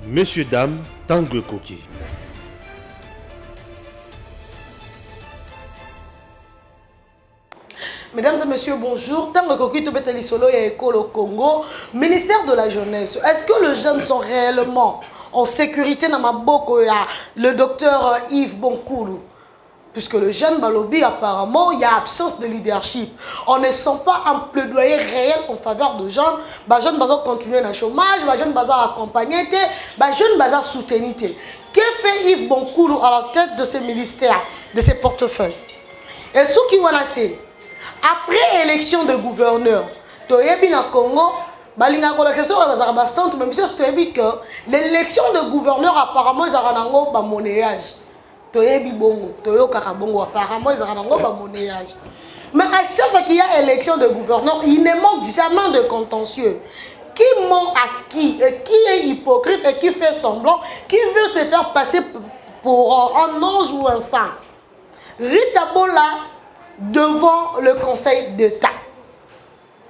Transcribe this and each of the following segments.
Messieurs, dames, Tango Koki. Mesdames et messieurs, bonjour. Tango Koki Tobeteli Solo et École au Congo, ministère de la Jeunesse. Est-ce que les jeunes sont réellement en sécurité dans ma boko? Il y a le docteur Yves Bonkoulou. Puisque le jeune Balobi, apparemment, il y a absence de leadership. On ne sent pas un plaidoyer réel en faveur de jeunes. Les jeunes doivent continuer le chômage, les jeunes doivent accompagner, les jeunes doivent soutenir. Que fait Yves Bonkoulou à la tête de ces ministères, de ces portefeuilles? Et ce qui est après l'élection de gouverneur, au Congo, l'élection de gouverneur, apparemment, ils ont un monnayage. Apparemment, ils ont un monnayage. Mais à chaque fois qu'il y a élection de gouverneur, il ne manque jamais de contentieux. Qui ment à qui? Et qui est hypocrite et qui fait semblant? Qui veut se faire passer pour un ange ou un saint? Rita Bola devant le Conseil d'État,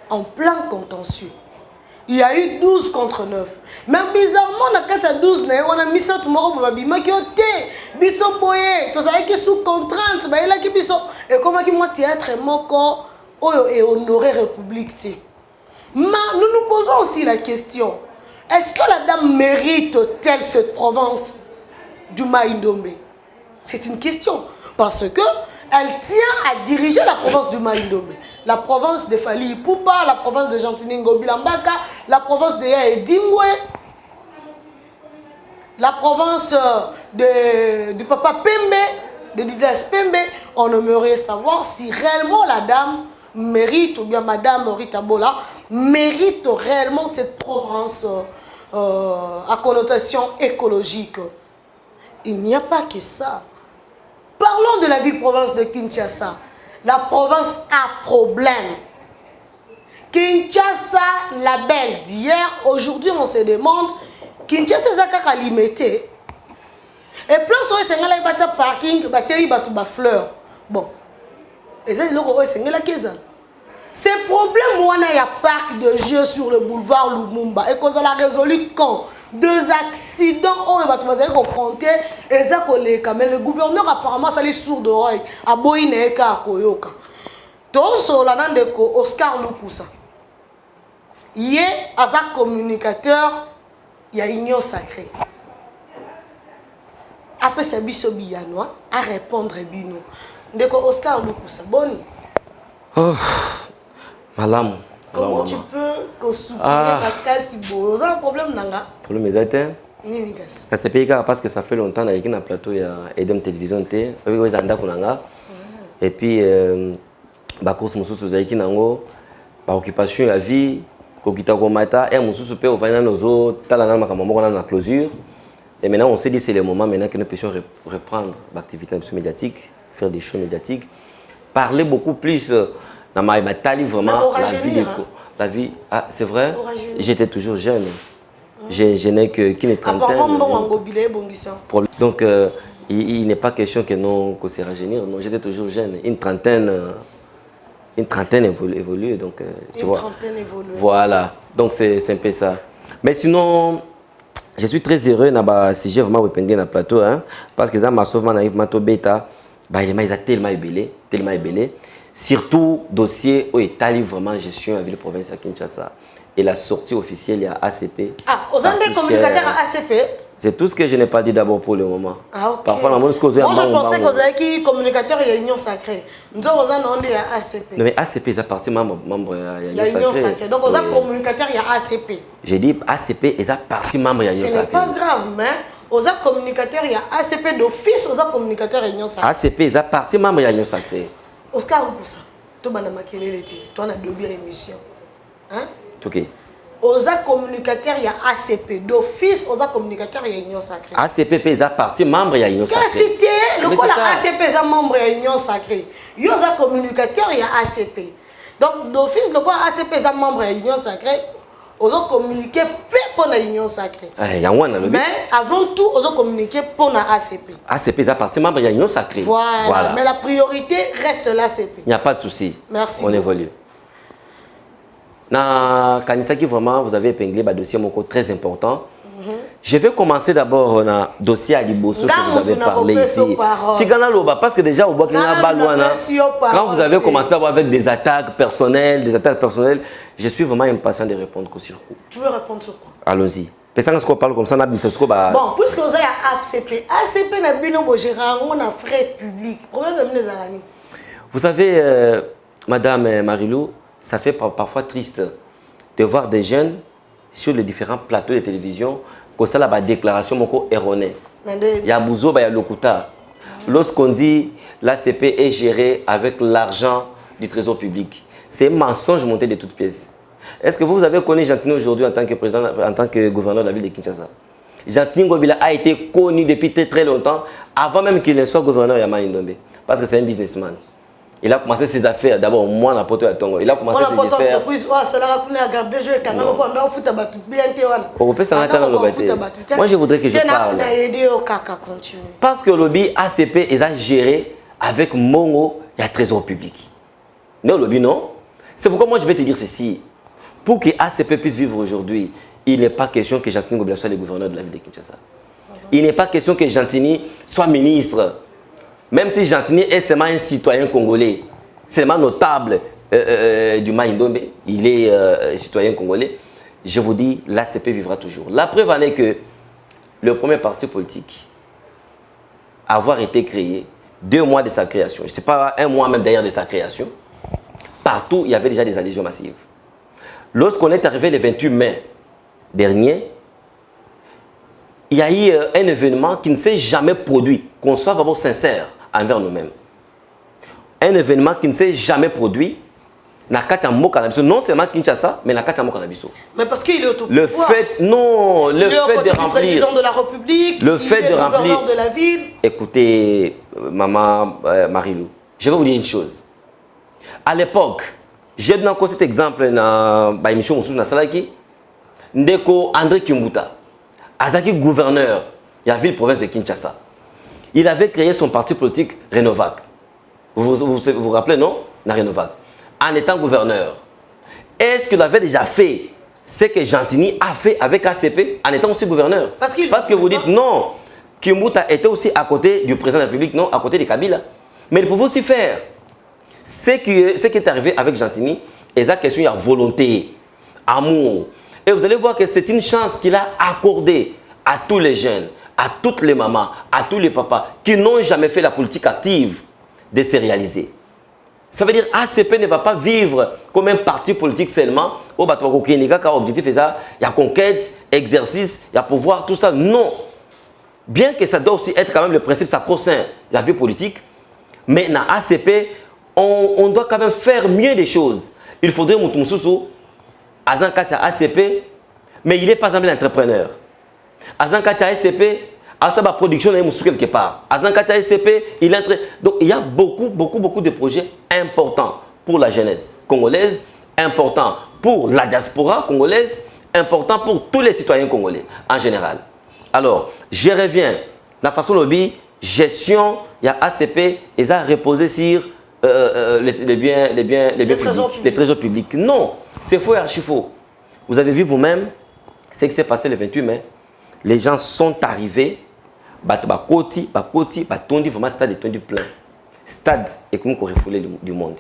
en plein contentieux. Il y a eu 12 contre 9. Mais bizarrement, dans a 12, on a mis ça tout le monde. Qui est sous contrainte. Et comment il théâtre et honorer République. Mais nous nous posons aussi la question, est-ce que la dame mérite-t-elle cette province du Maïndombe? C'est une question. Parce que elle tient à diriger la province du Maïndombe, la province de Fali Poupa, la province de Jantiningo Bilambaka, la province de Yaedingwe, la province du Papa Pembe, de Didas Pembe. On aimerait savoir si réellement la dame mérite, ou bien Madame Rita Bola mérite réellement cette province à connotation écologique. Il n'y a pas que ça. Parlons de la ville-province de Kinshasa. La province a problème. Kinshasa, la belle d'hier, aujourd'hui on se demande, Kinshasa est à limité. Et plus on est en parking, il y a des fleurs. Bon. Et ça, c'est le problème où il y a un parc de jeux sur le boulevard Lumumba. Et qu'on a résolu quand 2 accidents, on va compter. Et ça, mais le gouverneur apparemment, ça les sourds d'oreille. À Boïneka, à Koyoka. Donc, sur la nande de Oscar Lukusa. Il y a un communicateur, il y a union sacrée. Après, c'est Bissobianois à répondre Bino. Donc, Oscar Lukusa, boni. Oh. Malam. Comment tu peux soutenir la casse beau? Vous avez un problème, Nanga? Problème exact. Ninigas. C'est pays parce que ça fait longtemps avec un plateau il y a Edem télévision té. Et puis bah course mususu zaiki nango bah occupation la vie kokita komata et mususu pe ovana nozo talana makamamo na la clôture. Et maintenant on s'est dit c'est le moment maintenant que nous puissions reprendre l'activité médiatique, faire des shows médiatiques, parler beaucoup plus dans ma tali vraiment la vie. Ah, c'est vrai. J'étais toujours jeune. Je n'ai qu'une trentaine. Donc il n'est pas question que non qu'on se rajeunir. Non, j'étais toujours jeune. Une trentaine évolue. Donc tu vois. Trentaine évolue. Voilà. Donc c'est un peu ça. Mais sinon, je suis très heureux si j'ai vraiment épinglé dans le plateau, hein, parce que ça m'a sauvé naïf mato bêta. Bah il a tellement ébellé. Surtout, dossier où est allé vraiment gestion à la ville-province à Kinshasa. Et la sortie officielle, il y a ACP. Ah, aux des communicateurs à ACP? C'est tout ce que je n'ai pas dit d'abord pour le moment. Ah, ok. Parfois, moi, je pensais que vous avez qui communicateur, il y a Union Sacrée. Nous avons un ACP. Non, mais ACP, c'est parti membre il y a Union Sacrée. Donc, vous avez communicateur, il y a ACP. J'ai dit ACP, c'est parti membre, il y a Union Sacrée. Ce n'est pas grave, mais aux communicateurs, il y a ACP d'office, aux communicateurs, il y a Union Sacrée. ACP, c'est parti membre, il y a Union Sacrée. Oscar Lukusa, tu as deux émissions. Hein? Ok. Aux communicateurs, il y a ACP. D'office, aux communicateurs, il y a Union Sacrée. ACP, c'est parti membre, il y a Union Sacrée. Qu'est-ce que c'est? Le ACP, c'est membre, il y a Union Sacrée. Il y a communicateurs, il y a ACP. Donc, d'office, le ACP, c'est membre, il y a Union Sacrée. Aux communiqué pour la Union Sacrée. Mais avant tout, aux communiqué pour la ACP. ACP, c'est parti membre, il y a Union Sacrée. Voilà. Mais la priorité reste l'ACP. Il n'y a pas de souci. Merci. On évolue. Dans Kanisaki, vraiment, vous avez épinglé un dossier très important. Je vais commencer d'abord dans le dossier à Liboso que vous avez parlé ici. Parce que déjà, au quand vous avez commencé d'abord avec des attaques personnelles, je suis vraiment impatient de répondre sur quoi. Tu veux répondre sur quoi? Allons-y. Parce qu'on parle comme ça, bon, puisque vous avez ACP, ACP n'a pas de gérant, on a frais publics. Problème de les araignées. Vous savez, Madame Marilou, ça fait parfois triste de voir des jeunes sur les différents plateaux de télévision que ça la déclaration erronée. Il y a Bouzo, il y a Lokuta. Lorsqu'on dit l'ACP est géré avec l'argent du trésor public, c'est un mensonge monté de toutes pièces. Est-ce que vous avez connu Jean-Tini aujourd'hui en tant que président, en tant que gouverneur de la ville de Kinshasa? Jean-Tini Ngobila a été connu depuis très longtemps, avant même qu'il ne soit gouverneur de Yama Indombe, parce que c'est un businessman. Il a commencé ses affaires, d'abord, moi, à Poto à Tongo. Il a commencé ses affaires. Moi, je voudrais que je parle. Parce que le lobby ACP est géré avec Mongo et un trésor public. Non, le lobby, non. C'est pourquoi moi, je vais te dire ceci. Pour que ACP puisse vivre aujourd'hui, il n'est pas question que Jean-Tini Ngobila soit le gouverneur de la ville de Kinshasa. Il n'est pas question que Jean-Tini soit ministre. Même si Jean-Tini est seulement un citoyen congolais, seulement notable du Maïndombe, il est citoyen congolais, je vous dis, l'ACP vivra toujours. La preuve en est que le premier parti politique à avoir été créé, 2 mois de sa création, je ne sais pas, 1 mois même derrière de sa création, partout, il y avait déjà des adhésions massives. Lorsqu'on est arrivé le 28 mai dernier, il y a eu un événement qui ne s'est jamais produit, qu'on soit vraiment sincère envers nous-mêmes. Un événement qui ne s'est jamais produit, non seulement Kinshasa, mais Nakata Mokanabiso. Mais parce qu'il est au le fait, non, le fait de remplir. Président de la République, le fait de remplir. Gouverneur de la ville. Écoutez, maman Marilou, je vais vous dire une chose. À l'époque, j'ai donné encore cet exemple dans l'émission Moussou Nasalaki, Ndeko André Kimbuta. Azaki, gouverneur de la ville-province de Kinshasa, il avait créé son parti politique Renovac. Vous vous rappelez, non? La Renovac. En étant gouverneur. Est-ce qu'il avait déjà fait ce que Jean-Tini a fait avec ACP en étant aussi gouverneur? Parce que vous dites non. Kimbuta était aussi à côté du président de la République, non, à côté de Kabila. Mais il pouvait aussi faire. Ce qui est arrivé avec Jean-Tini, c'est la question de volonté, amour. Et vous allez voir que c'est une chance qu'il a accordée à tous les jeunes, à toutes les mamans, à tous les papas qui n'ont jamais fait la politique active de se réaliser. Ça veut dire ACP ne va pas vivre comme un parti politique seulement. Au bateau il y a objectif, il y a conquête, exercice, il y a pouvoir, tout ça. Non. Bien que ça doit aussi être quand même le principe sacro-saint de la vie politique, mais dans ACP, on doit quand même faire mieux des choses. Il faudrait Moutoumoussou, Azan Katia ACP, mais il n'est pas un entrepreneur. Azan Katia ACP, Azan la production est quelque part. Azan Katia ACP, il est donc il y a beaucoup de projets importants pour la jeunesse congolaise, importants pour la diaspora congolaise, importants pour tous les citoyens congolais en général. Alors, je reviens. La façon lobby, gestion, il y a ACP, et ça a reposé sur les biens publics, les trésors publics. Non, c'est faux et archi faux. Vous avez vu vous-même ce qui s'est passé le 28 mai. Les gens sont arrivés, Bakoti, Tondi, vraiment stade est plein. Stade est comme qu'on refoulé du monde.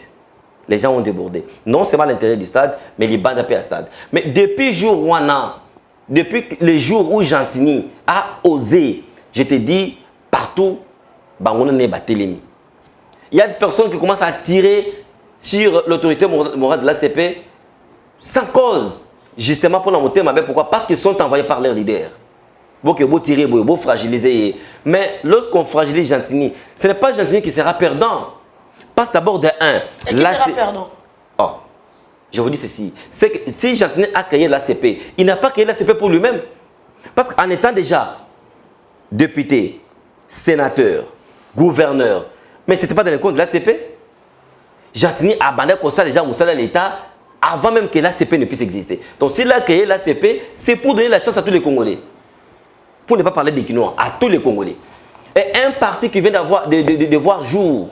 Les gens ont débordé. Non seulement à l'intérieur du stade, mais les bandes à stade. Mais depuis le jour où depuis le jour où Jean-Tini a osé, je te dis, partout, il y a des personnes qui commencent à tirer sur l'autorité morale de l'ACP sans cause, justement pour la monter. Pourquoi? Parce qu'ils sont envoyés par leurs leaders. Beau tirer, beau fragiliser. Mais lorsqu'on fragilise Jean-Tini, ce n'est pas Jean-Tini qui sera perdant. Parce d'abord de un. Et qui sera perdant? Oh, je vous dis ceci. C'est que si Jean-Tini a créé l'ACP, il n'a pas créé l'ACP pour lui-même. Parce qu'en étant déjà député, sénateur, gouverneur, mais ce n'était pas dans le compte de l'ACP. Jean-Tini a abandonné comme ça déjà Moussala l'État avant même que l'ACP ne puisse exister. Donc s'il a créé l'ACP, c'est pour donner la chance à tous les Congolais. Pour ne pas parler des Guinéens, à tous les Congolais. Et un parti qui vient de voir jour,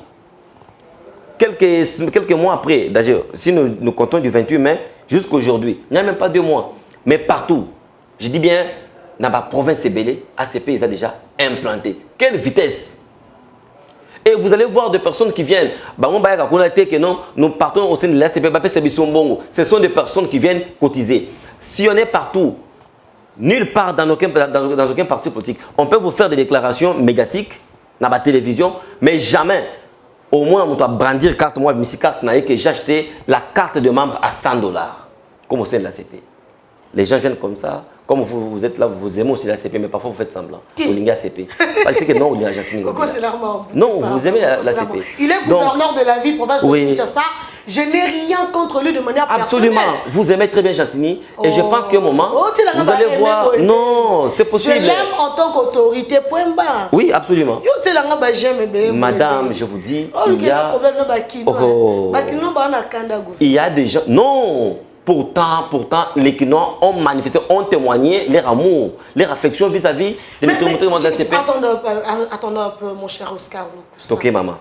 quelques mois après, d'ailleurs, si nous comptons du 28 mai jusqu'à aujourd'hui, il n'y a même pas 2 mois, mais partout, je dis bien dans la province Ebélé, ACP, ils ont déjà implanté. Quelle vitesse! Et vous allez voir des personnes qui viennent. Nous partons au sein de l'ACP, ce sont des personnes qui viennent cotiser. Si on est partout, nulle part dans aucun parti politique, on peut vous faire des déclarations médiatiques dans la télévision, mais jamais, au moins, on doit brandir carte, moi, que j'ai acheté la carte de membre à $100, comme au sein de l'ACP. Les gens viennent comme ça. Comme vous êtes là, vous aimez aussi l'ACP, mais parfois vous faites semblant. Vous aimez l'ACP. Parce que non, vous l'Argentine. Pourquoi c'est l'armement? Non, vous aimez l'ACP. Il est gouverneur de la ville, province de Kinshasa. Je n'ai rien contre lui de manière personnelle. Absolument. Vous aimez très bien Chantini. Et je pense qu'à un moment, vous allez voir. Non, c'est possible. Je l'aime en tant qu'autorité. Point barre. Oui, absolument. Madame, je vous dis, il y a des gens. Non. Pourtant, les Kinois ont manifesté, ont témoigné leur amour, leur affection vis-à-vis de notre ACP. Attendons un peu, mon cher Oscar. Ok, maman.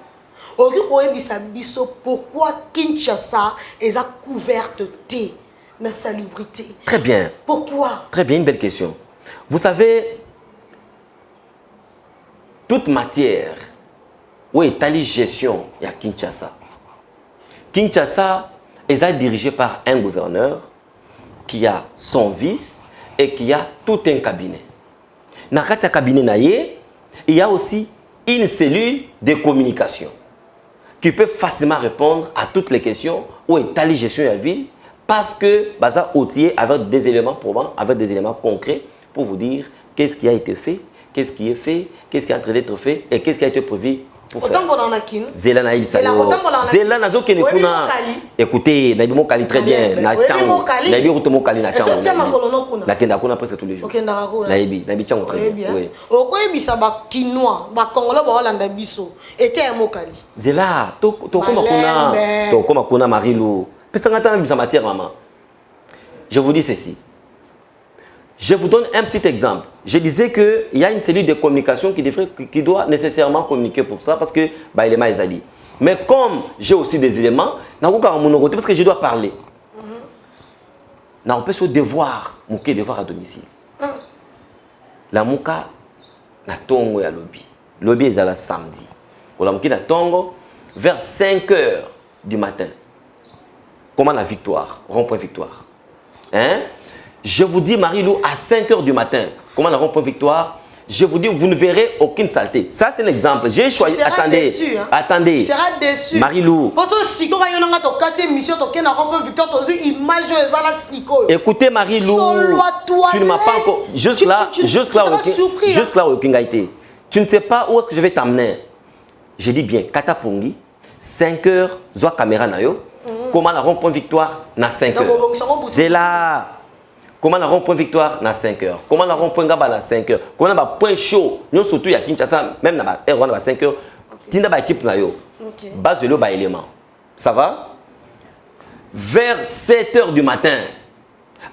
Pourquoi Kinshasa est couverte de la salubrité? Très bien. Pourquoi? Très bien, une belle question. Vous savez, toute matière où est la gestion, il y a Kinshasa. Kinshasa est dirigé par un gouverneur qui a son vice et qui a tout un cabinet. Dans le cabinet, il y a aussi une cellule de communication qui peut facilement répondre à toutes les questions où est la gestion de la ville parce que Baza Otier avec des éléments probants, avec des éléments concrets pour vous dire qu'est-ce qui a été fait, qu'est-ce qui est fait, qu'est-ce qui est en train d'être fait et qu'est-ce qui a été prévu. Zela na ibisa yo. Zela na zo kene kuna. Écoutez, na ibimo kali très bien. Na chango. Na ibi rutomo kali na chango. Na kenda kuna presque tous les jours. Na ibi chango très bien. Oui. Oko ibisa ba Kinois, ba Congolais ba Holanda biso. Était un mokali. Zela, to koma kuna. To koma kuna Marilou. Pesa ngata na ibisa matière maman. Je vous dis ceci. Je vous donne un petit exemple. Je disais qu'il y a une cellule de communication qui doit nécessairement communiquer pour ça parce que il est mal dit. Mais comme j'ai aussi des éléments, parce que je dois parler. On peut se devoir à domicile. La mouka na tongo ya lobby. Lobby est à la samedi. La mouka na tongo vers 5 h du matin. Comment la victoire? Rond-point victoire. Hein? Je vous dis, Marie-Lou, à 5 h du matin, comment la rond-point victoire, je vous dis, vous ne verrez aucune saleté. Ça, c'est un exemple. J'ai choisi. Attendez. Déçu, hein? Attendez. Tu seras déçu. Marie-Lou. Écoutez, Marie-Lou. Tu ne m'as pas encore. Juste là où aucun été. Tu ne sais pas où est-ce que je vais t'amener. Je dis bien, Katapongi, 5 h, Zoa caméra nayo. Comment la rond-point victoire, na 5 h. C'est là. Comment la rond-point victoire na 5 h. Comment la rond-point gaba na 5 h. Comment la point chaud. Nous surtout à Kinshasa même na R1 na 5 h. Tinda ba équipe na yo. Base le ba élément. Ça va? Vers 7 h du matin.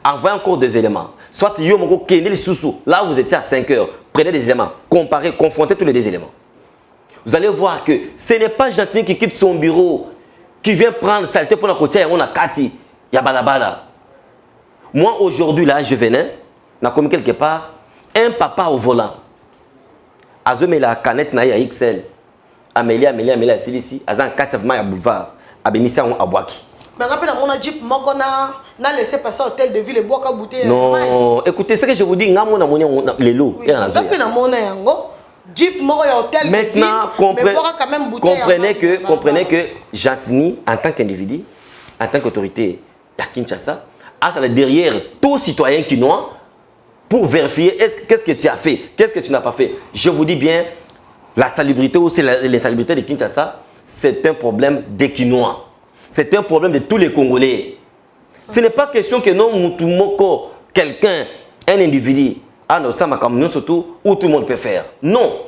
Envoyez encore des éléments. Soit yo moko kende sous. Là vous étiez à 5 h. Prenez des éléments, comparez, confrontez tous les deux éléments. Vous allez voir que ce n'est pas Gentil qui quitte son bureau, qui vient prendre saleté pour la côté, on a Kati, il y a balabala. Moi, aujourd'hui, là, je venais, on a commis quelque part, un papa au volant. Azome la canette na ya XL. Amélie, ici. Azan 4 à boulevard. Abémissa à Boaki. Mais rappelez mon jeep, moi qu'on a laissé passer au hôtel de ville et boire à bouteille. Non, écoutez, ce que je vous dis, on a les lots. Maintenant, comprenez que Jantini, en tant qu'individu, en tant qu'autorité à Kinshasa, a derrière tout citoyen quinois pour vérifier qu'est-ce que tu as fait, qu'est-ce que tu n'as pas fait. Je vous dis bien, la salubrité ou l'insalubrité de Kinshasa, c'est un problème des Quinois. C'est un problème de tous les Congolais. Ce n'est pas question que non, quelqu'un, un individu, surtout, où tout le monde peut faire. Non.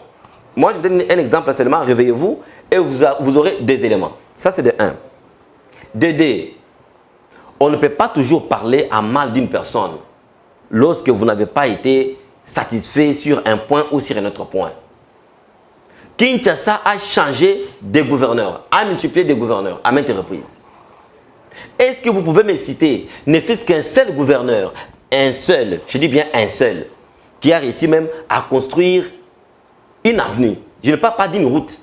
Moi, je vous donne un exemple seulement. Réveillez-vous et vous aurez des éléments. Ça, c'est de 1. De 2, on ne peut pas toujours parler à mal d'une personne lorsque vous n'avez pas été satisfait sur un point ou sur un autre point. Kinshasa a changé de gouverneur, a multiplié de gouverneurs à maintes reprises. Est-ce que vous pouvez me citer, ne fût-ce qu'un seul gouverneur, un seul, je dis bien un seul, qui a réussi même à construire une avenue. Je ne parle pas d'une route,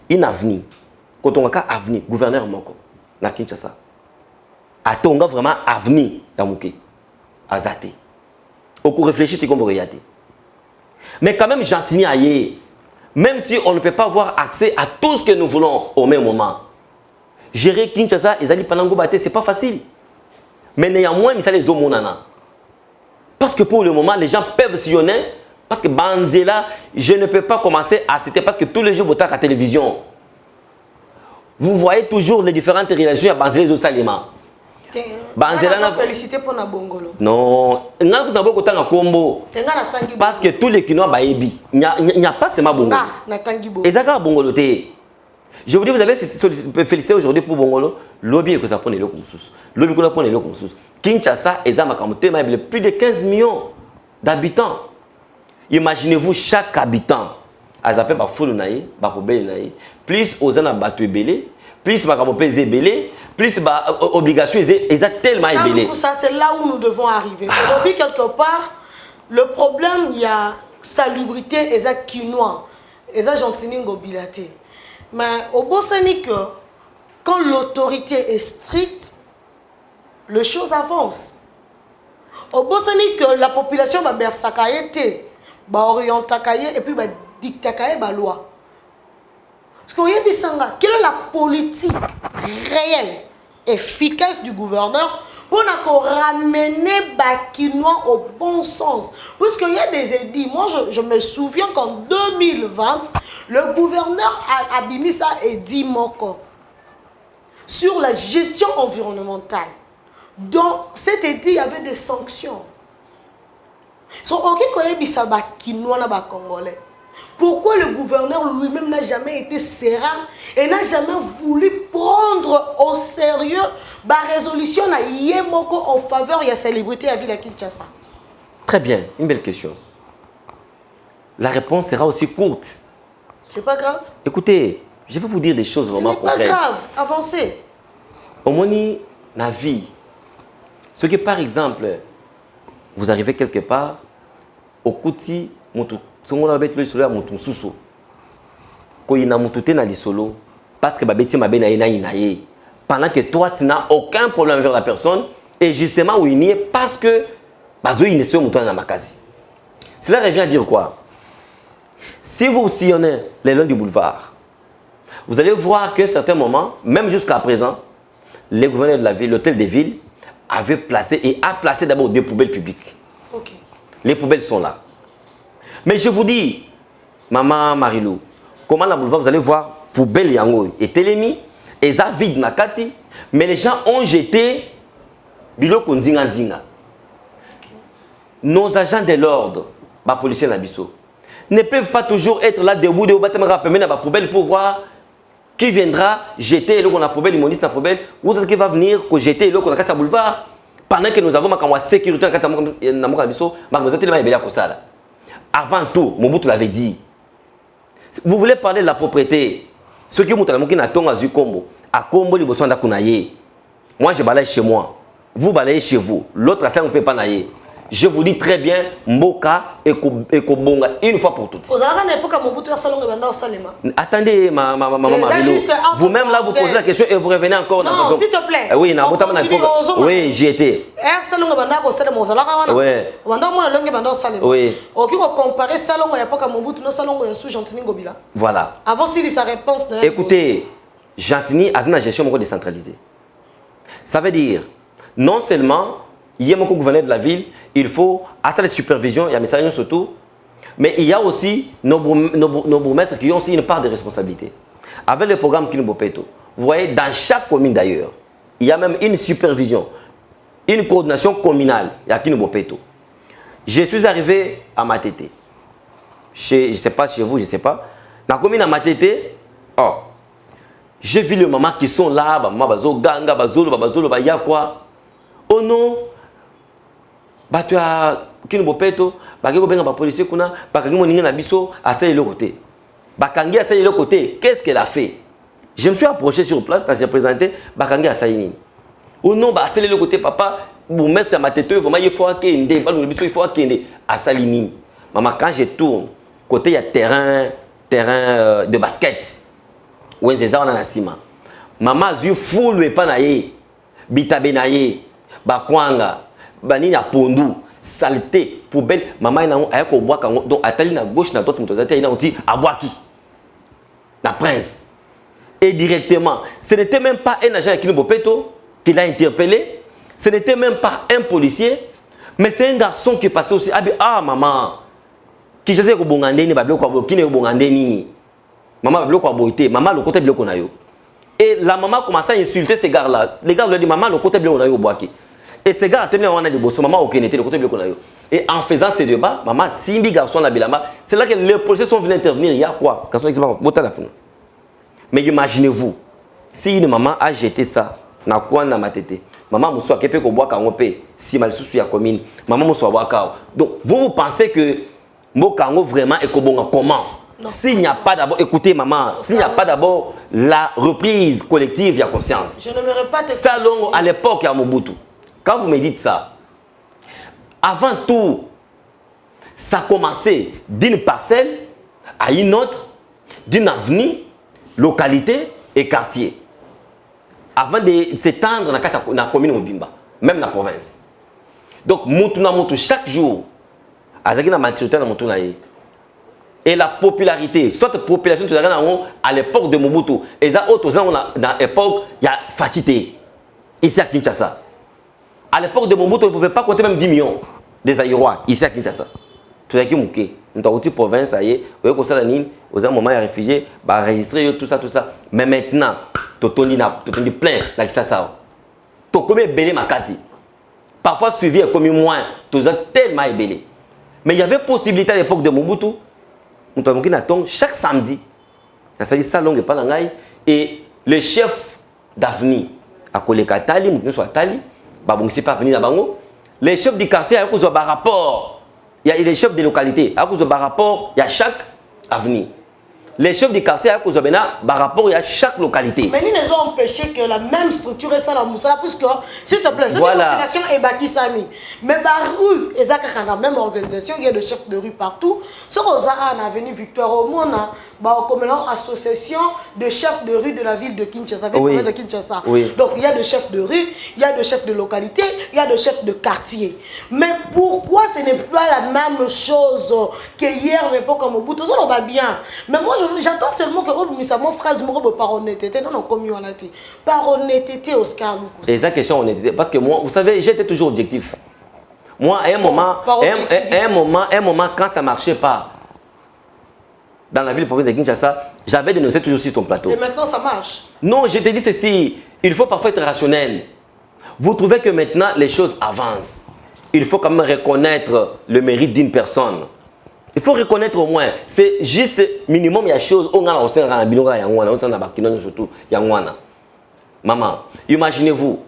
une avenue. Quand on a une avenue, gouverneur Moko, na Kinshasa. A Tonga vraiment avenue Yamuke, Azate. Au coup réfléchir, tu comprends regarder. Mais quand même, Jantini aïe, même si on ne peut pas avoir accès à tout ce que nous voulons au même moment, gérer Kinshasa et Zali Panango Bate, c'est pas facile. Mais néanmoins, il y a les homonana. Parce que pour le moment, les gens peuvent sillonner. Parce que Bandela, je ne peux pas commencer à citer parce que tous les jours, vous êtes à la télévision. Vous voyez toujours les différentes relations à Banzela et Salima. Banzela félicité pour na Bongolo. Non, parce que tous les Kinois baébi, il n'y a pas seulement Bongolo. Et ça Bongolo. Je vous dis, vous avez félicité aujourd'hui pour Bongolo. Lobby que ça prend les locaux sous. Lobby que ça prend les locaux sous. Kinshasa, il y a plus de 15 millions d'habitants. Imaginez-vous chaque habitant. Ils appellent par foule naïe, par plus aux gens à battre belé, plus par belé, plus obligation ils ont tellement belé. Ça c'est là où nous devons arriver. Depuis quelque part, le problème il y a salubrité et ça quinoa, et ça gentini ngobilate. Mais au beau c'est que quand l'autorité est stricte, les choses avancent. Au beau c'est que la population va bersakaye ba orientakaye et puis ba dictakaye ba loi. Parce que quelle est la politique réelle, efficace du gouverneur pour ramener Bakinois au bon sens? Parce qu'il y a des édits. Moi, je me souviens qu'en 2020, le gouverneur a abîmé ça et dit Moko sur la gestion environnementale. Dans cet édit, il y avait des sanctions. Pourquoi le gouverneur lui-même n'a jamais été serein et n'a jamais voulu prendre au sérieux la résolution en faveur de la célébrité à Ville Kinshasa? Très bien, une belle question. La réponse sera aussi courte. C'est pas grave. Écoutez, je vais vous dire des choses vraiment concrètes. C'est pas grave, avancez. Au moni, la vie, ce que par exemple, vous arrivez quelque part, au Kouti, parce que pendant que toi tu n'as aucun problème avec la personne et justement où il n'y est parce que cela revient à dire quoi? Si vous sillonnez les longs du boulevard, vous allez voir qu'à certains moments, même jusqu'à présent, les gouverneurs de la ville, l'hôtel des villes avait placé et a placé d'abord des poubelles publiques. Okay. Les poubelles sont là. Mais je vous dis, maman Marilou, comment la boulevard, vous allez voir, poubelle yango et télémi, et ça vide nakati, mais les gens ont jeté biloko ndinga ndinga. Nos agents de l'ordre, les policiers nabiso, ne peuvent pas toujours être là debout de la poubelle pour voir qui viendra jeter le la poubelle, l'immoniste la poubelle, ou qui va venir jeter le la boulevard. Pendant que nous avons ma sécurité dans la nabiso, avant tout, Mobutu l'avait dit. Vous voulez parler de la propriété? Ceux qui ont à Kombo, à Kombo, ils besoin d'akunaye. Moi, je balaye chez moi. Vous balayez chez vous. L'autre, ça ne peut pas nailler. Je vous dis très bien, Mboka et Kobonga, une fois pour toutes. Attendez, maman, vous-même là, vous posez la question et vous revenez encore. Non, s'il te plaît. Oui, oui, j'y étais. Oui. Voilà. Avant s'il sa réponse. Écoutez, Jantini a une gestion décentralisée. Ça veut dire, non seulement, il y a un gouverneur de la ville, il faut à la supervision, il y a un message surtout, mais il y a aussi nos bourgmestres qui ont aussi une part de responsabilité. Avec le programme Kinobopeto, vous voyez, dans chaque commune d'ailleurs, il y a même une supervision, une coordination communale, il y a Kinobopeto. Je suis arrivé à Matete. Je ne sais pas chez vous, je ne sais pas. Dans la commune à Matete, oh, j'ai vu les mamans qui sont là, ganga, bazolo, il y a quoi? Oh non, tu as Kinobopeto, les policiers, les côté. Qu'est-ce qu'elle a fait? Je me suis approché sur place, quand j'ai présenté, Bakangi a saïni. Oh non, c'est le côté, papa, bon mais c'est ma tête vraiment il faut qu'il il faut qu'il à Salinine. Maman quand je tourne côté il y a terrain de basket. Où est-ce on a la cima. Maman yeux full et pas naïe. Bitabenaye, bakwanga, banini a pondu, saleté, poubelle, maman ina aya ko bois kango donc atali na gauche na droite mutozate ina oti abwaki. La prince. Et directement, ce n'était même pas un agent qui qui l'a interpellé, ce n'était même pas un policier, mais c'est un garçon qui passait aussi ah maman qui je sais ko bongande ni ba bloko ki ne bongande ni. Maman ba bloko boité, maman le côté bloko na yo. Et la maman commence à insulter ces gars-là. Les gars lui disent maman le côté bleu on a eu au boaki. Et ces gars tellement on a des boss maman aucun était le côté bleu qu'on a eu. Et en faisant ces débats, maman simbi garçon la bilama, c'est là que les policiers sont venus intervenir. Il y a quoi? Garçon exemple mais imaginez-vous si une maman a jeté ça na quoi na matete. Maman muso akepe ko boaka ngopé si mal sous ya commune. Maman muso boaka. Donc vous pensez que Mokango vraiment est comment? S'il n'y a pas d'abord, écoutez maman, s'il n'y a pas d'abord la reprise collective, il y a conscience. Je n'aimerais pas te Salon à l'époque, il y a Mobutu. Quand vous me dites ça, avant tout, ça commençait d'une parcelle à une autre, d'une avenue, localité et quartier. Avant de s'étendre dans la commune Mobimba, même dans la province. Donc, chaque jour, à la maturité dans Moutou, et la popularité, soit la population à l'époque de Mobutu, et ça, dans l'époque, il y a Fatité, ici à Kinshasa. À l'époque de Mobutu, on ne pouvait pas compter même 10 millions des Aïrois, ici à Kinshasa. Tout ça qui est mouqué. Nous avons une province, ça y est, vous voyez que ça, aux moments de réfugiés, enregistrer tout ça. Mais maintenant, tout est plein, là, ça. Tout comme belé ma case. Parfois suivi comme moins, tout ça tellement belé. Mais il y avait possibilité à l'époque de Mobutu. Nous avons chaque samedi, c'est-à-dire salon et palangaï, et le chef d'avenue à Koleka Tali, nous sommes Tali, babon c'est pas venir à Bango, les chefs du quartier à cause de rapport, il y a les chefs des localités à cause de rapport, il y a chaque avenue. Les chefs du quartier à cause de rapport, il y a chaque localité. Mais ils ont empêché que la même structure est ça la moussala, puisque s'il te plaît, cette population est bâtie Sami. Mais la rue, et ça la même organisation, il y a des chefs de rue partout. Sur Ozara, on a venu Victoire au monde, comme une association de chefs de rue de la ville de Kinshasa. Oui. De Kinshasa. Oui. Donc il y a des chefs de rue, il y a des chefs de localité, il y a des chefs de quartier. Mais pourquoi ce n'est pas la même chose que hier, mais pas comme au bout? Tout ça, on va bien. Mais moi, j'entends seulement que mon phrase par honnêteté, non, comme on a dit. Par honnêteté, Oscar Lucas. C'est ça question honnêteté. Parce que moi, vous savez, j'étais toujours objectif. Moi, à un moment, quand ça ne marchait pas, dans la ville province de Kinshasa, j'avais dénoncé toujours sur ton plateau. Et maintenant, ça marche. Non, je te dis ceci. Il faut parfois être rationnel. Vous trouvez que maintenant, les choses avancent. Il faut quand même reconnaître le mérite d'une personne. Il faut reconnaître au moins, c'est juste minimum, il y a des choses, maman, imaginez-vous,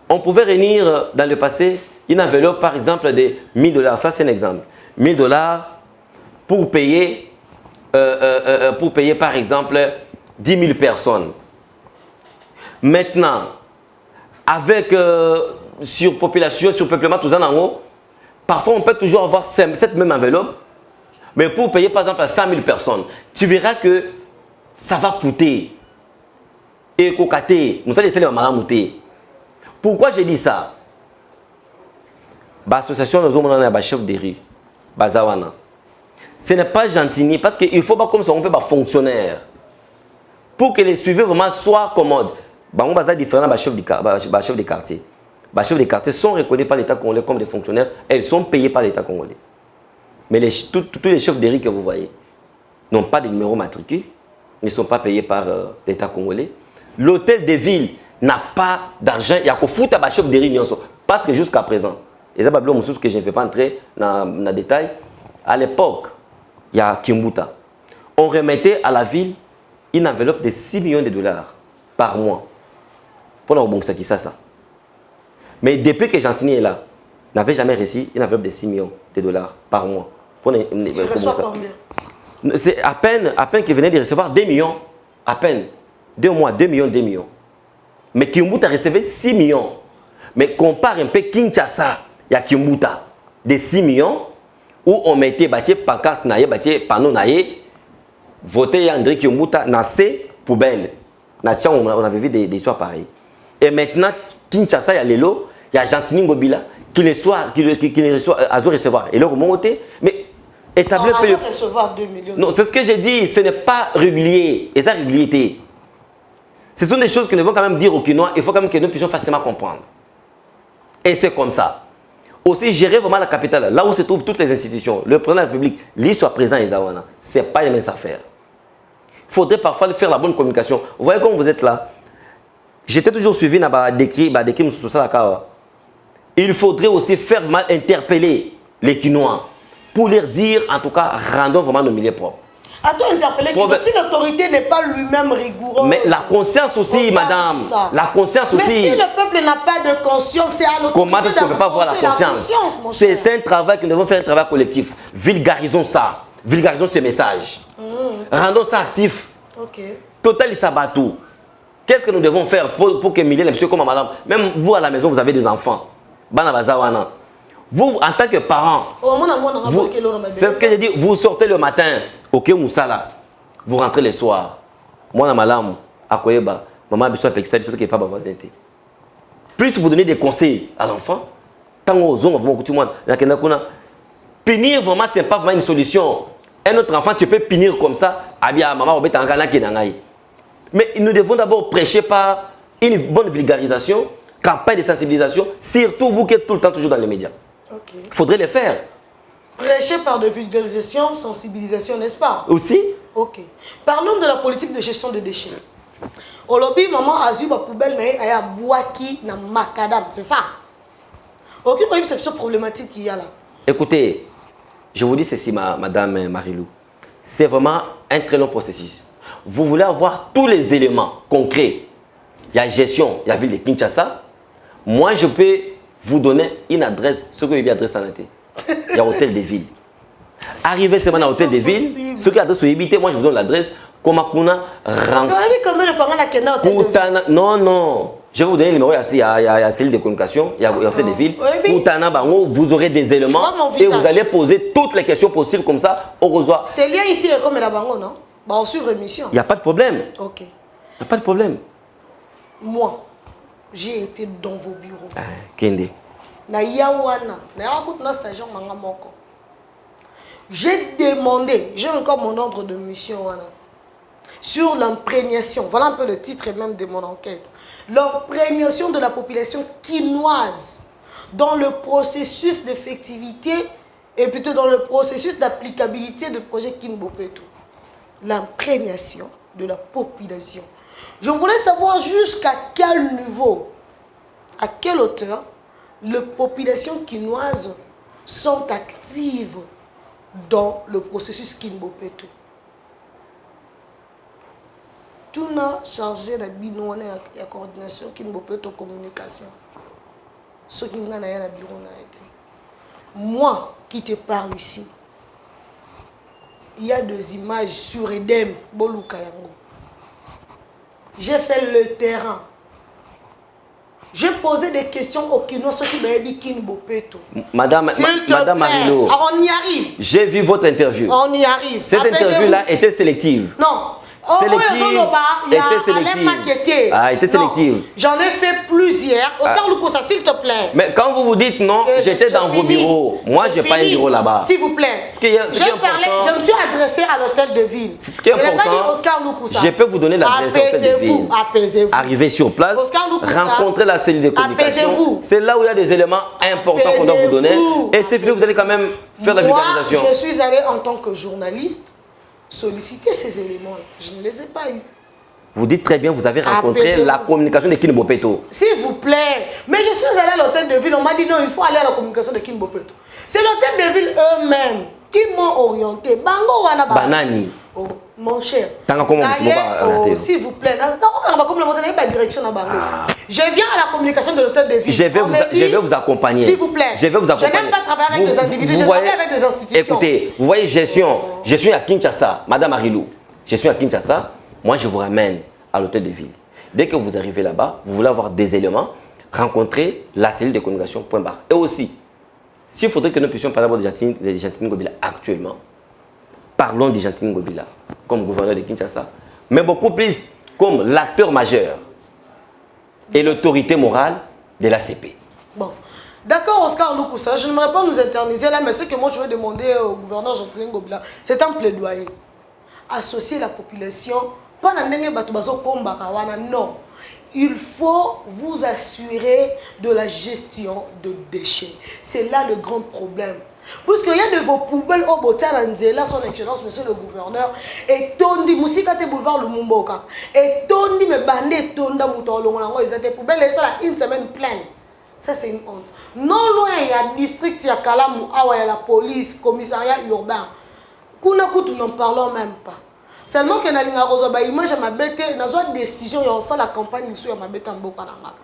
on pouvait réunir dans le passé une enveloppe par exemple de $1000, ça c'est un exemple, $1000 pour payer par exemple 10 000 personnes. Maintenant, avec surpopulation, surpeuplement, tout ça en haut, parfois on peut toujours avoir cette même enveloppe. Mais pour payer par exemple à 100 000 personnes, tu verras que ça va coûter. Et cocater, nous allons essayer de monter. Pourquoi je dis ça? L'association de nos chefs de rue, Bazawana. Ce n'est pas gentil parce qu'il ne faut pas comme ça, on peut pas fonctionnaire. Pour que les suivis vraiment soient commodes. On va différents chefs de quartier. Les chefs de quartier sont reconnus par l'État congolais comme des fonctionnaires. Elles sont payées par l'État congolais. Mais tous les chefs de rue que vous voyez n'ont pas de numéro matricule, ne sont pas payés par l'État congolais. L'hôtel de ville n'a pas d'argent. Il y a qu'au foot à chef de rue. Parce que jusqu'à présent, et ça c'est que je ne vais pas entrer dans le détail, à l'époque, il y a Kimbuta. On remettait à la ville une enveloppe de 6 millions de dollars par mois. Pour le bon ça. Mais depuis que Gentini est là, n'avait jamais reçu une enveloppe de 6 millions de dollars par mois. Il reçoit combien? C'est à peine qu'il venait de recevoir 2 millions. À peine. 2 mois, 2 millions. Mais Kimbuta recevait 6 millions. Mais compare un peu Kinshasa, il y a Kimbuta, de 6 millions, où on mettait pancarte, panneau, voter André Kimbuta, Nassé, poubelle. On avait vu des histoires pareilles. Et maintenant, Kinshasa, il y a Lelo, il y a Gentini Ngobila, qui reçoit Azo recevoir. Et là, comment on mais établir Azo recevoir 2 millions. Non, c'est ce que j'ai dit, ce n'est pas régulier. Et ça, régularité. Ce sont des choses que nous devons quand même dire aux Kinois, il faut quand même que nous puissions facilement comprendre. Et c'est comme ça. Aussi, gérer vraiment la capitale, là où se trouvent toutes les institutions, le président de la République, lui soit présent à Izawana, ce n'est pas les mêmes affaires. Il faudrait parfois faire la bonne communication. Vous voyez comme vous êtes là. J'étais toujours suivi dans décrit sur ça. Il faudrait aussi faire mal interpeller les Kinois pour leur dire, en tout cas, rendons vraiment nos milieux propres. Attends, interpeller si l'autorité n'est pas lui-même rigoureuse. Mais la conscience aussi, madame. La conscience aussi. Mais si le peuple n'a pas de conscience, c'est à l'autorité. Comment est-ce qu'on ne peut pas voir la conscience? C'est un travail que nous devons faire, un travail collectif. Vulgarisons ça. Vulgarisons ce message. Rendons ça actif. Ok. Total Sabatou. Qu'est-ce que nous devons faire pour que milliers de messieurs comme madame, même vous à la maison, vous avez des enfants. Vous, en tant que parent, c'est ce que j'ai dit, vous sortez le matin, ok Moussala, vous rentrez le soir. Moi, na malam, à Koyeba, maman a besoin de ça, qui n'est pas ma voisin. Plus vous donnez des conseils à l'enfant, tant aux hommes, punir vraiment, ce n'est pas vraiment une solution. Un autre enfant, tu peux punir comme ça, maman, mais nous devons d'abord prêcher par une bonne vulgarisation, campagne de sensibilisation, surtout vous qui êtes tout le temps toujours dans les médias. Il faudrait le faire. Prêcher par de vulgarisation, sensibilisation, n'est-ce pas? Aussi. Ok. Parlons de la politique de gestion des déchets. Au lobby, maman a eu ma poubelle, mais a boaki na macadam, c'est ça? Aucune réception problématique qu'il y a là. Écoutez, je vous dis ceci, madame Marilou. C'est vraiment un très long processus. Vous voulez avoir tous les éléments concrets. Il y a gestion, il y a ville de Kinshasa. Moi, je peux vous donner une adresse, ce que vous avez adresse en été. Il y a hôtel de ville. Arrivez seulement à l'hôtel de ville, ceux qui adressent au habité, moi je vous donne l'adresse. Komakuna rentre. Non, non. Je vais vous donner le numéro, il y a celle de communication, il y a hôtel de ville. Koutana Bango, vous aurez des éléments et vous allez poser toutes les questions possibles comme ça. Au revoir. C'est lié ici comme la Bango, non? Bah, on suit émission. Il n'y a pas de problème. Ok. Il n'y a pas de problème. Moi, j'ai été dans vos bureaux. Kende. J'ai demandé, j'ai encore mon ordre de mission sur l'imprégnation. Voilà un peu le titre même de mon enquête. L'imprégnation de la population quinoise dans le processus d'effectivité et plutôt dans le processus d'applicabilité du projet Kinbopeto. L'imprégnation de la population. Je voulais savoir jusqu'à quel niveau, à quelle hauteur, les populations quinoises sont actives dans le processus Kinbopeto. Tout n'a chargé de la coordination Kinbopeto communication. Ce qui n'a rien à bureau n'a été. Moi qui te parle ici, il y a des images sur Edem, Bolukayango. J'ai fait le terrain. J'ai posé des questions aux Kinois, ceux qui m'ont dit Kinbopeto. Madame Marilo, on y arrive. J'ai vu votre interview. On y arrive. Cette interview-là était sélective. Non. Sélective. Était sélective. J'en ai fait plusieurs. Oscar Lukosa, s'il te plaît. Mais quand vous dit non, j'étais dans vos bureaux. Moi, je n'ai pas un bureau là-bas. S'il vous plaît. Je me suis adressé à l'hôtel de ville. Ce qui est important, je n'ai pas dit Oscar Lukosa. Je peux vous donner l'adresse à l'hôtel de ville. Apaisez-vous. Arrivez sur place, rencontrer la cellule de communication. C'est là où il y a des éléments importants qu'on doit vous donner. Et c'est fini, vous allez quand même faire la vulgarisation. Je suis allé en tant que journaliste solliciter ces éléments-là. Je ne les ai pas eus. Vous dites très bien, vous avez rencontré la communication de Kinbopeto. S'il vous plaît. Mais je suis allé à l'hôtel de ville, on m'a dit non, il faut aller à la communication de Kinbopeto. C'est l'hôtel de ville eux-mêmes qui m'ont orienté. Bango wana Banani. Oh, mon cher. S'il vous plaît. Je viens à la communication de l'hôtel de ville. Je vais vous accompagner. S'il vous plaît. Je vais vous accompagner. Je n'aime pas travailler avec des individus, je travaille avec des institutions. Écoutez, vous voyez, gestion. Je suis à Kinshasa, Madame Marilou. Je suis à Kinshasa. Moi, je vous ramène à l'hôtel de ville. Dès que vous arrivez là-bas, vous voulez avoir des éléments, rencontrer la cellule de communication, point barre. Et aussi, s'il faudrait que nous puissions parler de Gentine Ngobila actuellement, parlons de Gentine Ngobila comme gouverneur de Kinshasa, mais beaucoup plus comme l'acteur majeur et l'autorité morale de l'ACP. Bon. D'accord, Oscar Lukusa, je n'aimerais pas nous éterniser là, mais ce que moi je vais demander au gouverneur Gentine Ngobila, c'est un plaidoyer. Associer la population, pas dans le non. Il faut vous assurer de la gestion de déchets. C'est là le grand problème. Puisqu'il y a de vos poubelles au Botaranzela, son excellence, monsieur le gouverneur, et Tondi, Moussikate boulevard Lumumboka, et Tondi, me bandé, Tonda, Moutolongo, ils étaient poubelles, et ça, une semaine pleine. Ça, c'est une honte. Non loin, il y a un district, il y a Kalamou, il y a la police, commissariat urbain. Kounakou, nous n'en parlons même pas. Seulement que na linga rozoba image à ma bête, na zo décision il y a ça la campagne sur ma bête en bokananga.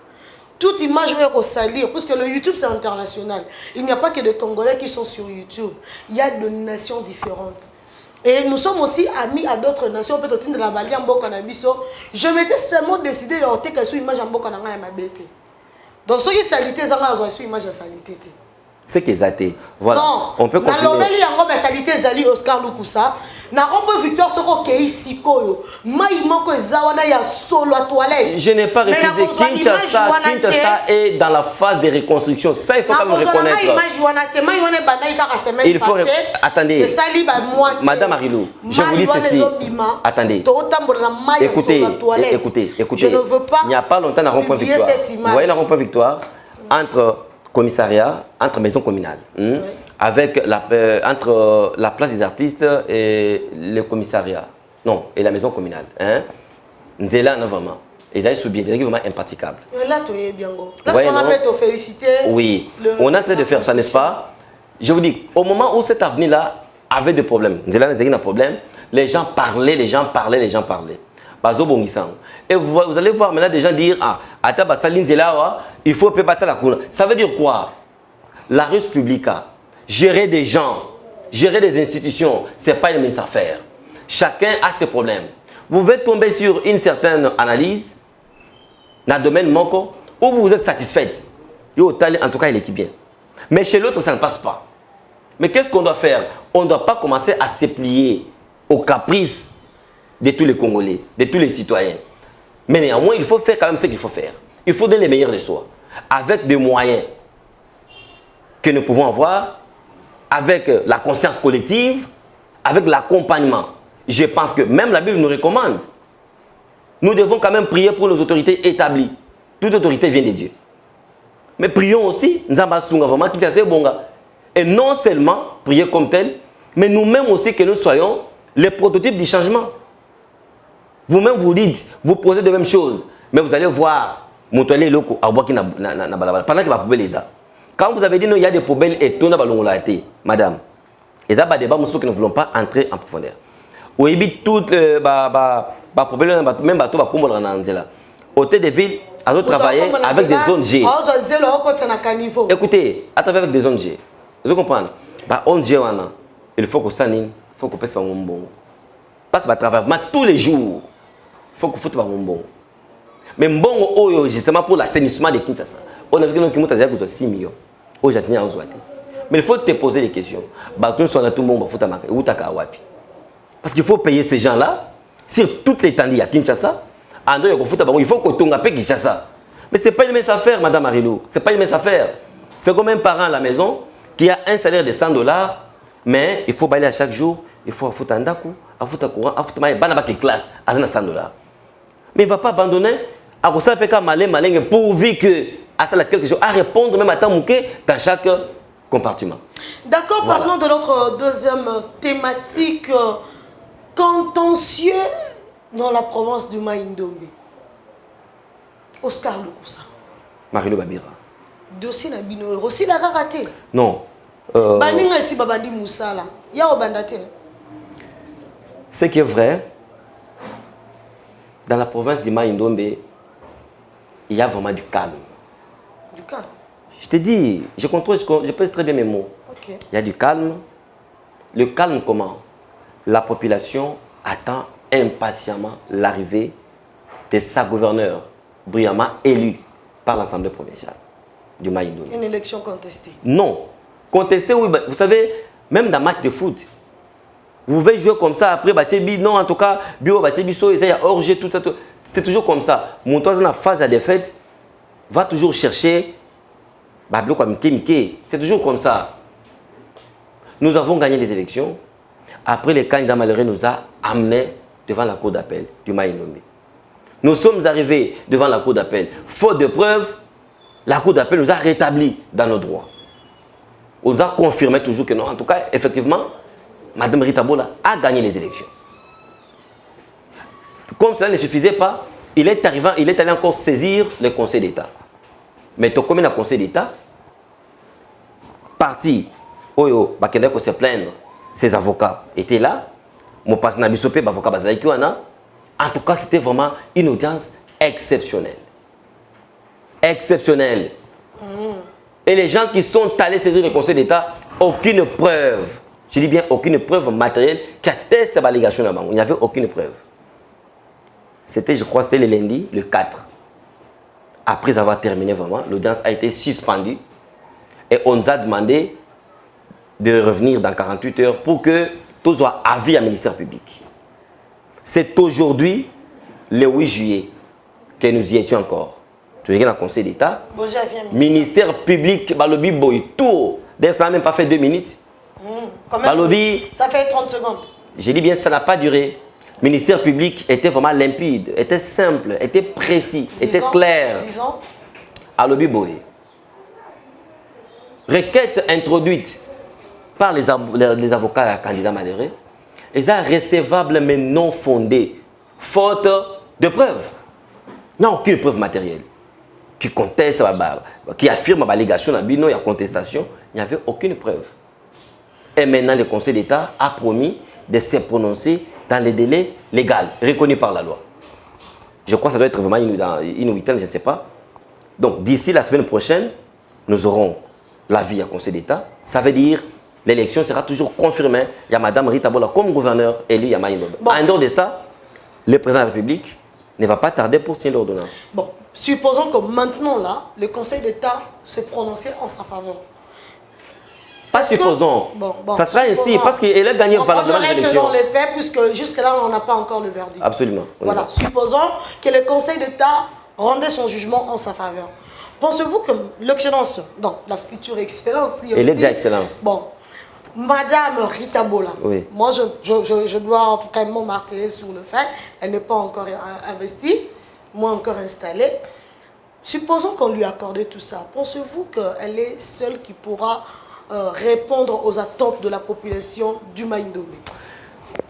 Toute image va salir parce que le YouTube c'est international. Il n'y a pas que des Congolais qui sont sur YouTube. Il y a de nations différentes. Et nous sommes aussi amis à d'autres nations. Peut-être de la Bali en bokanabiso. Je m'étais seulement décidé de porter que sur image en bokananga ma bête. Donc ceux qui salité zanga zo sur image à salité. C'est qu'ils athées. Voilà. Non. On peut continuer. Na lobeli yango ba salité zali Oscar Lukusa. Na rompe Victor soko kei sikoyo. Mai moko ezawana ya solo à toilette. Je n'ai pas refusé. Kinshasa est dans la phase de reconstruction. Ça, il faut quand même reconnaître. Il faut... Attendez. Madame Marilou, je vous dis ceci. Attendez. Écoutez. Je ne veux pas. Il n'y a pas longtemps à rond-point Victoire. Vous voyez la rond-point Victoire entre commissariat, entre maison communale. Oui. Avec entre la place des artistes et le commissariat. Non, et la maison communale. Nzela, non, vraiment. Ils avaient subi des vraiment impraticables. Là, tu es bien. Là, on a fait te féliciter. Oui, on est en train de faire ça, n'est-ce pas? Je vous dis, au moment où cette avenue-là avait des problèmes, Nzela avait un problème, les gens parlaient. Et vous allez voir maintenant des gens dire, il faut préparer la cour. Ça veut dire quoi? La Res Publica, gérer des gens, gérer des institutions, ce n'est pas une mince affaire. Chacun a ses problèmes. Vous pouvez tomber sur une certaine analyse, dans le domaine manco, où vous êtes satisfaite. En tout cas, il est bien. Mais chez l'autre, ça ne passe pas. Mais qu'est-ce qu'on doit faire? On ne doit pas commencer à se plier aux caprices de tous les Congolais, de tous les citoyens. Mais néanmoins, il faut faire quand même ce qu'il faut faire. Il faut donner le meilleur de soi, avec des moyens que nous pouvons avoir, avec la conscience collective, avec l'accompagnement. Je pense que même la Bible nous recommande. Nous devons quand même prier pour nos autorités établies. Toute autorité vient de Dieu. Mais prions aussi, et non seulement prier comme tel, mais nous-mêmes aussi que nous soyons les prototypes du changement. Vous-même vous dites, vous posez de mêmes choses, mais vous allez voir, pendant que va poubelle les a. Quand vous avez dit non, il y a des poubelles et tout, madame, et ça, débat, nous ne voulons pas entrer en profondeur. Où il toutes les problèmes, même bateau, hôtel de ville, à travailler avec des zones G. Écoutez, à travers avec des zones G. Vous comprenez? On G, il faut que ça il faut qu'on passe par mon bon. Parce que travailler tous les jours, il faut qu'on fasse par mon bon. Mais bon, justement pour l'assainissement de Kinshasa, on a vu que nous avons 6 millions. Mais il faut te poser des questions. Parce qu'il faut payer ces gens-là sur toute l'étendue à Kinshasa. Il faut qu'on tombe à Kinshasa. Mais ce n'est pas une mince affaire, Madame Marilou. Ce n'est pas une mince affaire. C'est comme un parent à la maison qui a un salaire de $100, mais il faut bailler à chaque jour. Il faut foutre un dakou, foutre un courant, foutre un classe à $100. Mais il ne va pas abandonner. À cause de pourvu que à ça quelque chose à répondre même à temps dans chaque compartiment. D'accord, voilà. Parlons de notre deuxième thématique, contentieux dans la province du Maïndombe. Oscar Lukusa. Marilou Babira. Dossier Nabino, aussi la raté. Non. Baninga si Babandi Moussala. Ya Obandate. Ce qui est vrai, dans la province du Maïndombe, il y a vraiment du calme. Du calme? Je te dis, je pèse très bien mes mots. Okay. Il y a du calme. Le calme comment? La population attend impatiemment l'arrivée de sa gouverneure, brillamment élu par l'Assemblée provinciale du Maïndomé. Une élection contestée. Non. Contester, oui, vous savez, même dans match de foot, vous pouvez jouer comme ça, après, non, en tout cas, bio, il y a hors-jeu, tout ça. C'est toujours comme ça. Mon toit, dans la phase de défaite, va toujours chercher, c'est toujours comme ça. Nous avons gagné les élections. Après, le candidat malheureux nous a amenés devant la cour d'appel du Maïndomé. Nous sommes arrivés devant la cour d'appel. Faute de preuves, la cour d'appel nous a rétablis dans nos droits. On nous a confirmé toujours que non, en tout cas, effectivement, Mme Rita Bola a gagné les élections. Comme cela ne suffisait pas, il est allé encore saisir le Conseil d'État. Mais comme le Conseil d'État, parti, Oyo, Bakendeko se plaindre, ses avocats étaient là, mon passe Nabisopé, avocat Bazalaïkiwana. En tout cas, c'était vraiment une audience exceptionnelle. Exceptionnelle. Et les gens qui sont allés saisir le Conseil d'État, aucune preuve, je dis bien aucune preuve matérielle qui atteste à l'allégation là-bas. Il n'y avait aucune preuve. C'était, je crois, c'était le lundi, le 4. Après avoir terminé vraiment, l'audience a été suspendue et on nous a demandé de revenir dans 48 heures pour que tout soit avis au ministère public. C'est aujourd'hui, le 8 juillet, que nous y étions encore. Toujours dans le Conseil d'État. Ministère public, Balobi Boy, tout. D'ailleurs, ça n'a même pas fait 2 minutes. Balobi, ça fait 30 secondes. Je dis bien, ça n'a pas duré. Le ministère public était vraiment limpide, était simple, était précis, était clair. Disons. Balobi Boy. Requête introduite par les avocats candidats malheureux, ils sont recevables mais non fondés, faute de preuves. Il n'y a aucune preuve matérielle qui conteste, qui affirme l'allégation, il y a contestation, il n'y avait aucune preuve. Et maintenant, le Conseil d'État a promis de se prononcer dans les délais légaux, reconnus par la loi. Je crois que ça doit être vraiment une week-end, je ne sais pas. Donc, d'ici la semaine prochaine, nous aurons l'avis du Conseil d'État. Ça veut dire l'élection sera toujours confirmée. Il y a Mme Rita Bola comme gouverneur élu, il y a Maïndomé. En dehors de ça, le président de la République ne va pas tarder pour signer l'ordonnance. Bon, supposons que maintenant, là, le Conseil d'État s'est prononcé en sa faveur. Pas supposons. Ça sera ainsi, parce qu'elle a gagné valablement les élections. Dans les faits, puisque jusque-là, on n'a pas encore le verdict. Absolument. Voilà, supposons que le Conseil d'État rendait son jugement en sa faveur. Pensez-vous que l'excellence, non, la future excellence, elle est déjà excellence. Bon, Madame Rita Bola, oui. Moi je dois vraiment marteler sur le fait, elle n'est pas encore investie, moi encore installée. Supposons qu'on lui accordait tout ça. Pensez-vous qu'elle est seule qui pourra répondre aux attentes de la population du Maïndomé?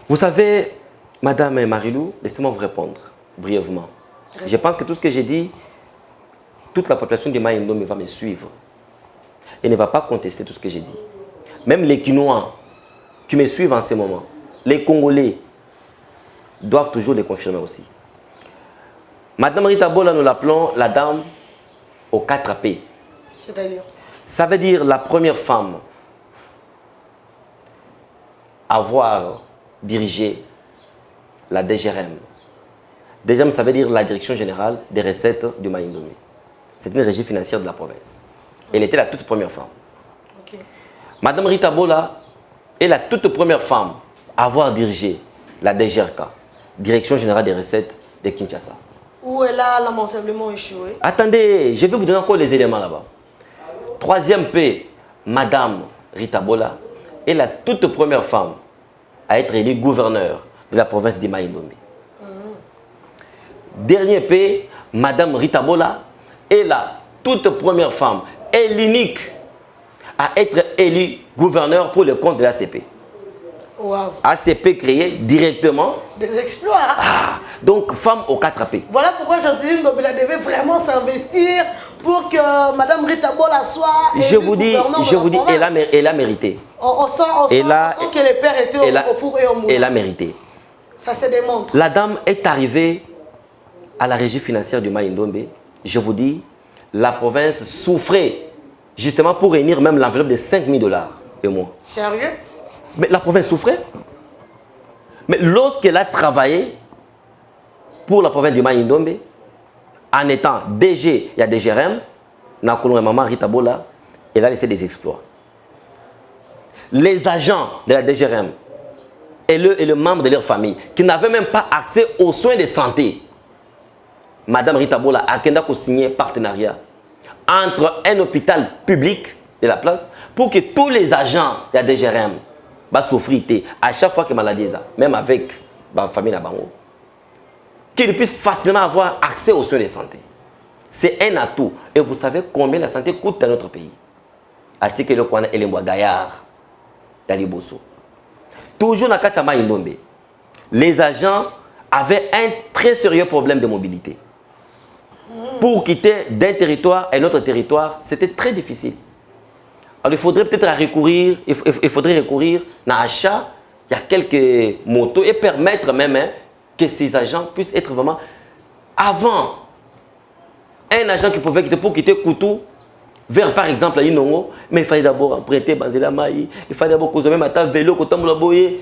Vous savez, Madame Marilou, laissez-moi vous répondre brièvement. Je pense que tout ce que j'ai dit, toute la population du Maïndomé va me suivre et ne va pas contester tout ce que j'ai dit. Même les Quinois qui me suivent en ce moment, les Congolais doivent toujours les confirmer aussi. Madame Rita Bola, nous l'appelons la dame aux 4 P. C'est-à-dire? Ça veut dire la première femme à avoir dirigé la DGRM. DGRM, ça veut dire la Direction Générale des Recettes du Maïndomé. C'est une régie financière de la province. Elle était la toute première femme. Okay. Madame Rita Bola est la toute première femme à avoir dirigé la DGRK, Direction Générale des Recettes de Kinshasa. Où elle a lamentablement échoué. Attendez, je vais vous donner encore les éléments là-bas. 3e P, Madame Rita Bola est la toute première femme à être élue gouverneur de la province de Maïndomé. Dernier P, Madame Rita Bola est la toute première femme et l'unique à être élue gouverneur pour le compte de l'ACP. Wow. ACP créé directement. Des exploits. Donc, femme aux 4 P. Voilà pourquoi Gentille Ngobila devait vraiment s'investir pour que Mme Rita Bola soit élue gouverneur je vous dis, elle a mérité. On sent que les pères étaient au four et au moulin. Elle a mérité. Ça se démontre. La dame est arrivée à la régie financière du Maïndomé. Je vous dis, la province souffrait justement pour réunir même l'enveloppe de 5 000 $ et moins. Sérieux? Mais la province souffrait. Mais lorsqu'elle a travaillé pour la province du Maïndomé, en étant DG, il y a DGRM, Nakolon et Maman Rita Bola, elle a laissé des exploits. Les agents de la DGRM et le membre de leur famille qui n'avaient même pas accès aux soins de santé, Madame Rita Bola a signé un partenariat entre un hôpital public de la place pour que tous les agents de la DGRM souffrent à chaque fois que maladie est là, même avec la famille Nabango, qu'ils puissent facilement avoir accès aux soins de santé. C'est un atout. Et vous savez combien la santé coûte dans notre pays. Article le Kwana Elemboa Gaillard, Yaliboso. Toujours dans Kachama Indombe, les agents avaient un très sérieux problème de mobilité. Pour quitter d'un territoire à un autre territoire, c'était très difficile. Alors il faudrait peut-être recourir, à l'achat, il y a quelques motos et permettre même que ces agents puissent être vraiment avant. Un agent qui pouvait quitter pour quitter Koutou vers par exemple à Inongo, mais il fallait d'abord emprunter Banzela Maï, il fallait d'abord causer même à vélo,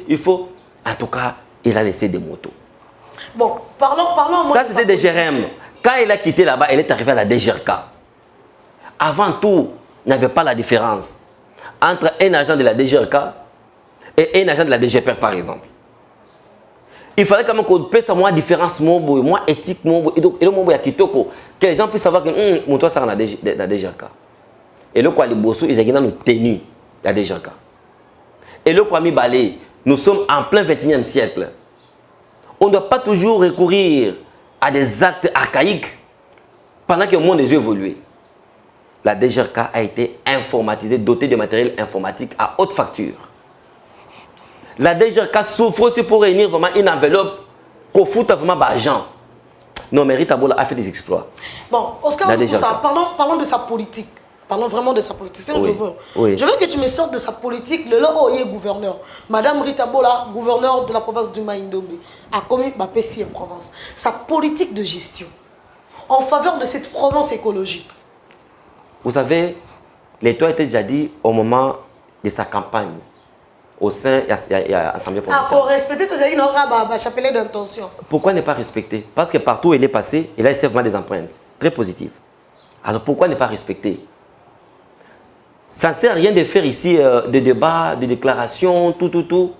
il faut. En tout cas, il a laissé des motos. Bon, parlons. Ça c'était des GRM. Quand il a quitté là-bas, elle est arrivée à la DGRK. Avant tout, il n'y avait pas la différence entre un agent de la DGRK et un agent de la DGPR par exemple. Il fallait quand même qu'on puisse avoir une différence, moins éthique, et donc il y a Kitoko, que les gens puissent savoir que mon toit ça dans la DGRK. Et le quoi les bossous, ils ont nous tenu la DGRK. Et le quoi mi balé, nous sommes en plein 21e siècle. On ne doit pas toujours recourir à des actes archaïques pendant que le monde des yeux évolué. La DGRK a été informatisée, dotée de matériel informatique à haute facture. La DGRK souffre aussi pour réunir vraiment une enveloppe qu'on fout vraiment d'argent. Non, mais Rita Bola a fait des exploits. Bon, Oscar, parlons de sa politique. Parlons vraiment de sa politique. Oui. Je veux que tu me sortes de sa politique. Le lot est gouverneur. Madame Rita Bola, gouverneure de la province du Maïndombe, a commis Bapessi et province. Sa politique de gestion en faveur de cette province écologique. Vous savez, l'État était déjà dit au moment de sa campagne. Au sein, il y a l'Assemblée provinciale. Pour respecter tout ça, il aura un chapelet d'intention. Pourquoi ne pas respecter? Parce que partout où il est passé, il a laissé vraiment des empreintes très positives. Alors pourquoi ne pas respecter? Ça ne sert à rien de faire ici des débats, des déclarations, tout.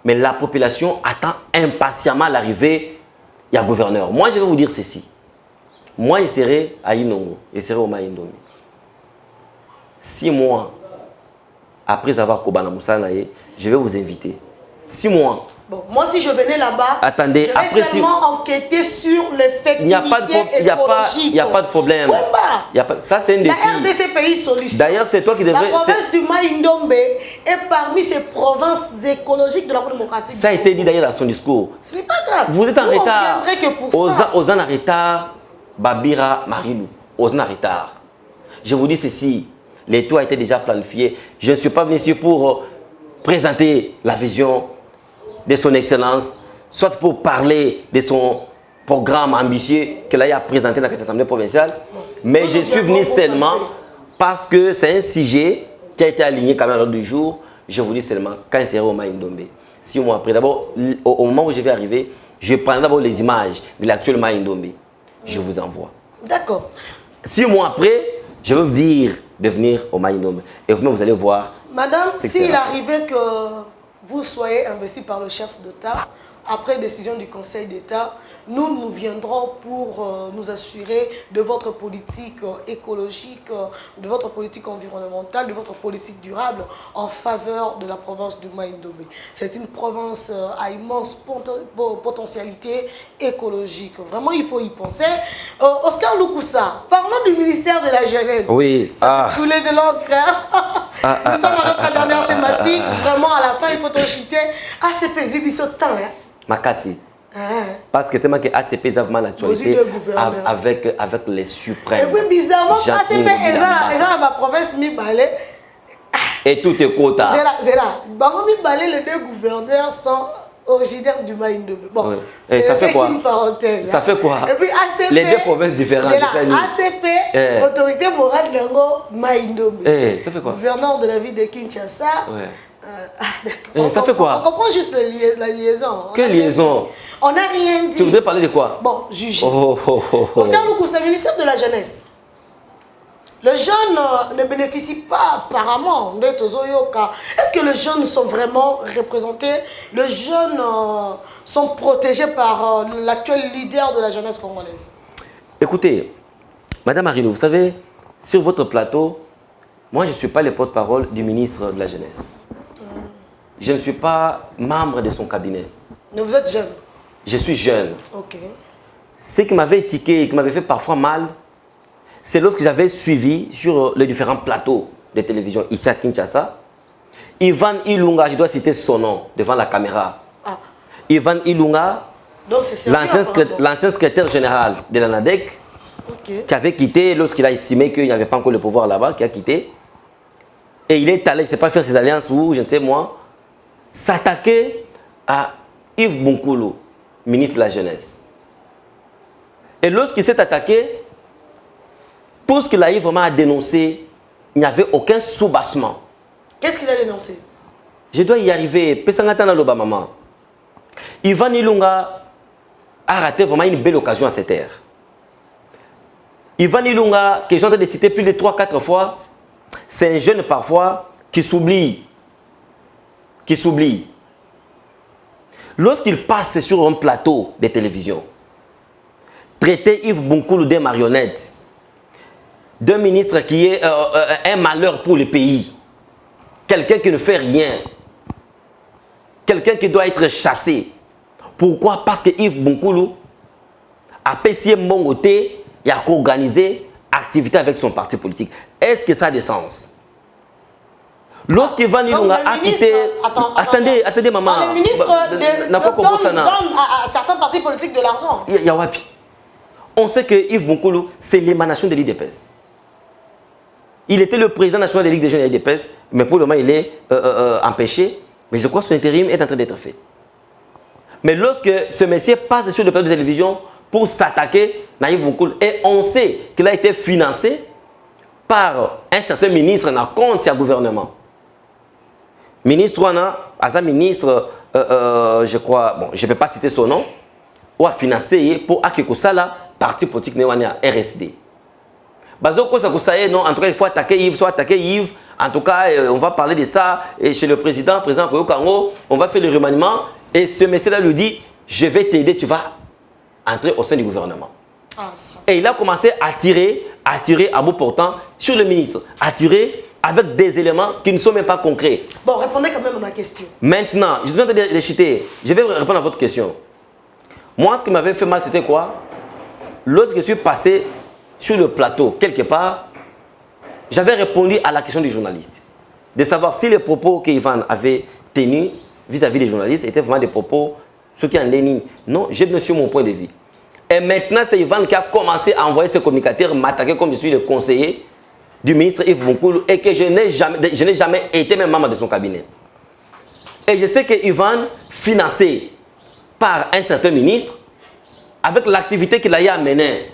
Mais la population attend impatiemment l'arrivée du gouverneur. Moi, je vais vous dire ceci. Moi, je serai à Inongo, je serai au Maïndombe. 6 mois après avoir Kobana Moussa, je vais vous inviter. 6 mois. Bon, moi, si je venais là-bas, attendez, je vais seulement enquêter sur l'effectivité écologique. Il n'y a pas de problème. Ça, c'est un défi. La RDC Pays Solution. D'ailleurs, c'est toi qui devrais... La province du Maïndombe est parmi ces provinces écologiques de la République démocratique. Ça a été dit d'ailleurs dans son discours. Ce n'est pas grave. Vous êtes en retard. On viendrait que pour ça. Aux en retard, Babira Marilou. Aux en retard. Je vous dis ceci. L'étoile a été déjà planifié. Je ne suis pas venu ici pour présenter la vision de son excellence, soit pour parler de son programme ambitieux qu'elle a présenté dans l'Assemblée provinciale, mais je suis venu seulement parce que c'est un sujet qui a été aligné quand même à l'ordre du jour. Je vous dis seulement quand il sera au Maïndombe. 6 mois après, d'abord, au moment où je vais arriver, je prends d'abord les images de l'actuel Maïndombe. Je vous envoie. D'accord. 6 mois après, je vais vous dire de venir au Maïndombe. Et vous allez voir. Madame, s'il arrivait que vous soyez investi par le chef d'État, après décision du Conseil d'État, nous viendrons pour nous assurer de votre politique écologique, de votre politique environnementale, de votre politique durable en faveur de la province du Maïndombe. C'est une province à immense potentialité écologique. Vraiment, il faut y penser. Oscar Loukoussa, parlons du ministère de la Jeunesse. Oui. Ça fait couler de l'encre. Nous sommes à notre dernière thématique. Vraiment, à la fin, il faut en jeter. ACP Zubiso temps. Makassi. Parce que tellement que ACP a vraiment l'actualité avec les suprêmes. Et puis bizarrement, ACP est dans ma province Mibale. Et tout est quota. C'est là. Mibale, les deux gouverneurs sont originaires du Maïndombe. Bon, oui. Et ça fait quoi? Une parenthèse. Ça fait quoi? Et puis ACP, les deux provinces différentes. ACP, autorité morale de Maïndombe. Ça fait quoi? Gouverneur de la ville de Kinshasa. Ça fait quoi? On comprend juste la liaison. Quelle liaison? On n'a rien dit. Tu voudrais parler de quoi? Bon, juger. Oh. Oscar Loukou, c'est le ministère de la Jeunesse. Les jeunes ne bénéficient pas apparemment d'être aux Oyoka. Est-ce que les jeunes sont vraiment représentés? Les jeunes sont protégés par l'actuel leader de la jeunesse congolaise? Écoutez, Madame Marilou, vous savez, sur votre plateau, moi je ne suis pas le porte-parole du ministre de la Jeunesse. Je ne suis pas membre de son cabinet. Mais vous êtes jeune? Je suis jeune. Ok. Ce qui m'avait étiqué et qui m'avait fait parfois mal, c'est lorsque j'avais suivi sur les différents plateaux de télévision ici à Kinshasa, Ivan Ilunga, je dois citer son nom devant la caméra. Ah. Ivan Ilunga, l'ancien secrétaire général de l'ANADEC, qui avait quitté lorsqu'il a estimé qu'il n'y avait pas encore le pouvoir là-bas, qui a quitté. Et il est allé, je ne sais pas, faire ses alliances ou je ne sais moi, s'attaquer à Yves Bunkoulou, ministre de la Jeunesse. Et lorsqu'il s'est attaqué, tout ce qu'il a eu vraiment à dénoncer, il n'y avait aucun soubassement. Qu'est-ce qu'il a dénoncé? Je dois y arriver. Pesangata Loba maman. Ivan Ilunga a raté vraiment une belle occasion à cette ère. Ivan Ilunga, que j'ai en train de citer plus de 3-4 fois, c'est un jeune parfois qui s'oublie. Qui s'oublie. Lorsqu'il passe sur un plateau de télévision, traiter Yves Bunkoulou des marionnettes, d'un ministre qui est un malheur pour le pays, quelqu'un qui ne fait rien, quelqu'un qui doit être chassé. Pourquoi? Parce que Yves Bunkoulou a payé mon côté et a organisé activité avec son parti politique. Est-ce que ça a des sens? Lorsqu'Ivan Ilunga a quitté... Attendez, maman. Le ministre donne à certains partis politiques de l'argent. Yawapi. On sait que Yves Bunkoulou, c'est l'émanation de l'IDPS. Il était le président national de la Ligue des jeunes de l'IDPS, mais pour le moment, il est empêché. Mais je crois que son intérim est en train d'être fait. Mais lorsque ce monsieur passe sur le plateau de télévision pour s'attaquer à Yves Bunkoulou, et on sait qu'il a été financé par un certain ministre dans le compte du gouvernement. Ministre Ouana, à ministre, je crois, bon, je ne peux pas citer son nom, ou a financé pour Akekosala, parti politique néwania, RSD. Non, en tout cas, il faut attaquer Yves, soit attaquer Yves. En tout cas, on va parler de ça et chez le président Koyo Kango, on va faire le remaniement. Et ce monsieur-là lui dit, je vais t'aider, tu vas entrer au sein du gouvernement. Et il a commencé à tirer à bout portant sur le ministre, à tirer avec des éléments qui ne sont même pas concrets. Bon, répondez quand même à ma question. Maintenant, je suis en train de chuter. Je vais répondre à votre question. Moi, ce qui m'avait fait mal, c'était quoi? Lorsque je suis passé sur le plateau, quelque part, j'avais répondu à la question du journaliste. De savoir si les propos qu'Ivan avait tenus vis-à-vis des journalistes étaient vraiment des propos, ceux qui en ligne. Non, j'ai bien sûr mon point de vue. Et maintenant, c'est Ivan qui a commencé à envoyer ses communicateurs m'attaquer comme je suis le conseiller du ministre Yves Bunkoulou et que je n'ai jamais été même membre de son cabinet. Et je sais que Ivan, financé par un certain ministre, avec l'activité qu'il a eu à mener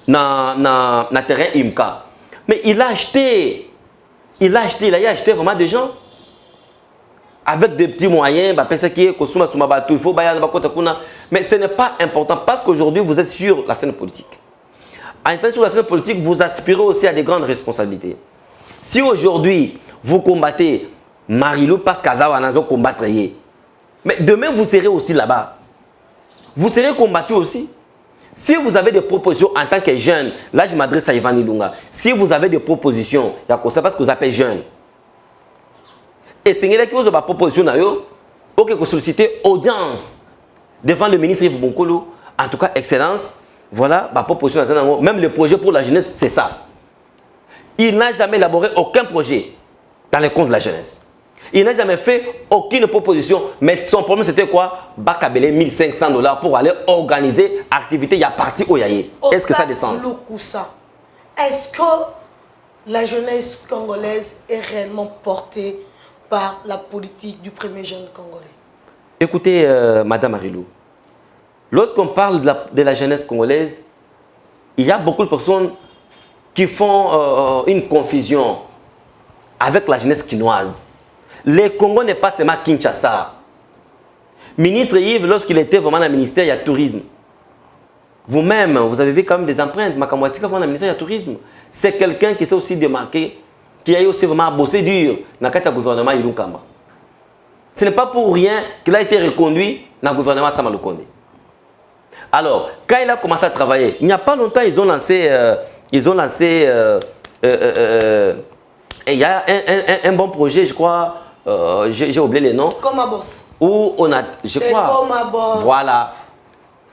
dans le terrain IMCA, mais il a acheté vraiment des gens avec des petits moyens, il faut mais ce n'est pas important parce qu'aujourd'hui vous êtes sur la scène politique. En étant sur la scène politique, vous aspirez aussi à des grandes responsabilités. Si aujourd'hui vous combattez Marilou parce qu'Azawa n'a pas combattre, mais demain vous serez aussi là-bas. Vous serez combattu aussi. Si vous avez des propositions en tant que jeune, là je m'adresse à Ivan Ilunga, si vous avez des propositions, il y a quoi ça parce que vous appelez jeune. Et c'est là que vous avez des propositions, ok, vous sollicitez audience devant le ministre Yves Bunkoulou, en tout cas excellence, voilà ma proposition, même le projet pour la jeunesse, c'est ça. Il n'a jamais élaboré aucun projet dans les comptes de la jeunesse. Il n'a jamais fait aucune proposition, mais son problème c'était quoi? Bakabele 1500 $ pour aller organiser activité, il y a parti au Yaye. Est-ce que ça a des sens? Est-ce que la jeunesse congolaise est réellement portée par la politique du premier jeune congolais? Écoutez, Madame Marilou, lorsqu'on parle de la jeunesse congolaise, il y a beaucoup de personnes qui font une confusion avec la jeunesse quinoise. Le Congo n'est pas seulement Kinshasa. Ministre Yves, lorsqu'il était vraiment dans le ministère, il y a tourisme. Vous-même, vous avez vu quand même des empreintes. Makamwatika, dans le ministère, il y a tourisme. C'est quelqu'un qui s'est aussi démarqué, qui a aussi vraiment bossé dur dans le gouvernement Ilunkamba. Ce n'est pas pour rien qu'il a été reconduit dans le gouvernement Samalukonde. Alors, quand il a commencé à travailler, il n'y a pas longtemps, ils ont lancé il y a un bon projet, je crois, j'ai oublié les noms. Comme un boss. Où on a, je crois. C'est comme un boss. Voilà.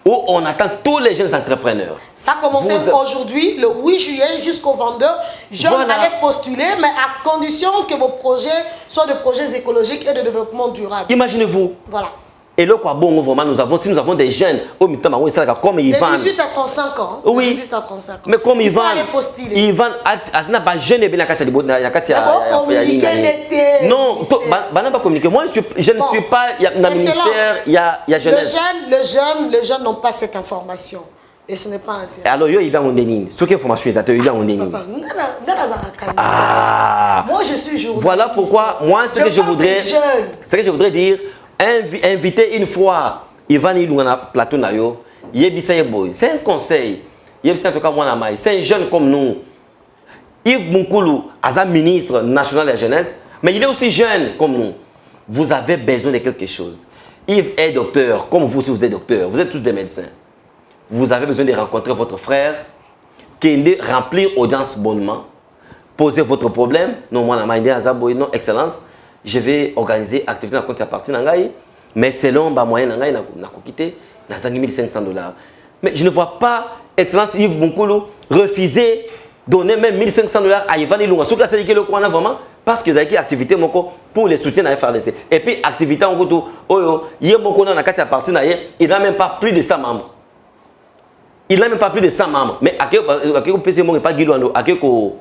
Où on attend tous les jeunes entrepreneurs. Ça a commencé aujourd'hui, le 8 juillet jusqu'au 22. Jeunes allaient postuler, mais à condition que vos projets soient des projets écologiques et de développement durable. Imaginez-vous. Voilà. Et là, quoi, bon, vraiment, si nous avons des jeunes au milieu de comme ils vendent. De 18 à 35 ans. Oui. 18 à 35 ans. Mais comme ils vendent. Ils vendent. Ils vendent pas jeune et bien la carte de non, pas communiquer. Moi, je ne suis pas dans le ministère, il y a jeunesse. Les jeunes n'ont pas cette information. Et ce n'est pas intéressant. Alors, il y a un déni. Ce qui est information, il y a un déni. Moi, je suis journaliste. Voilà pourquoi, moi, ce que je voudrais dire, inviter une fois Ivan Ilou na plateau na yo, c'est un conseil. En tout cas, c'est un jeune comme nous. Yves Bunkoulou, as un ministre national de la jeunesse, mais il est aussi jeune comme nous. Vous avez besoin de quelque chose. Yves est docteur, comme vous, si vous êtes docteur, vous êtes tous des médecins. Vous avez besoin de rencontrer votre frère, qui est remplir audience bonnement, poser votre problème. Non, moi, non, excellence. Je vais organiser activité dans le compte à partir d'Angaï, mais selon ma moyenne d'Angaï, je vais 1500 $. Mais je ne vois pas, excellence Yves Bunkoulou, refuser donner même 1500 $. À Ivan Ilunga. Ce que c'est que le coin vraiment, parce que vous avez activité pour les soutiens dans la FRDC. Et puis, activité en gros, il y a beaucoup dans la carte à partir d'Angaï, il n'a même pas plus de 100 membres. Il n'a même pas plus de 100 membres. Mais à quel point pas Guilouando, à quel point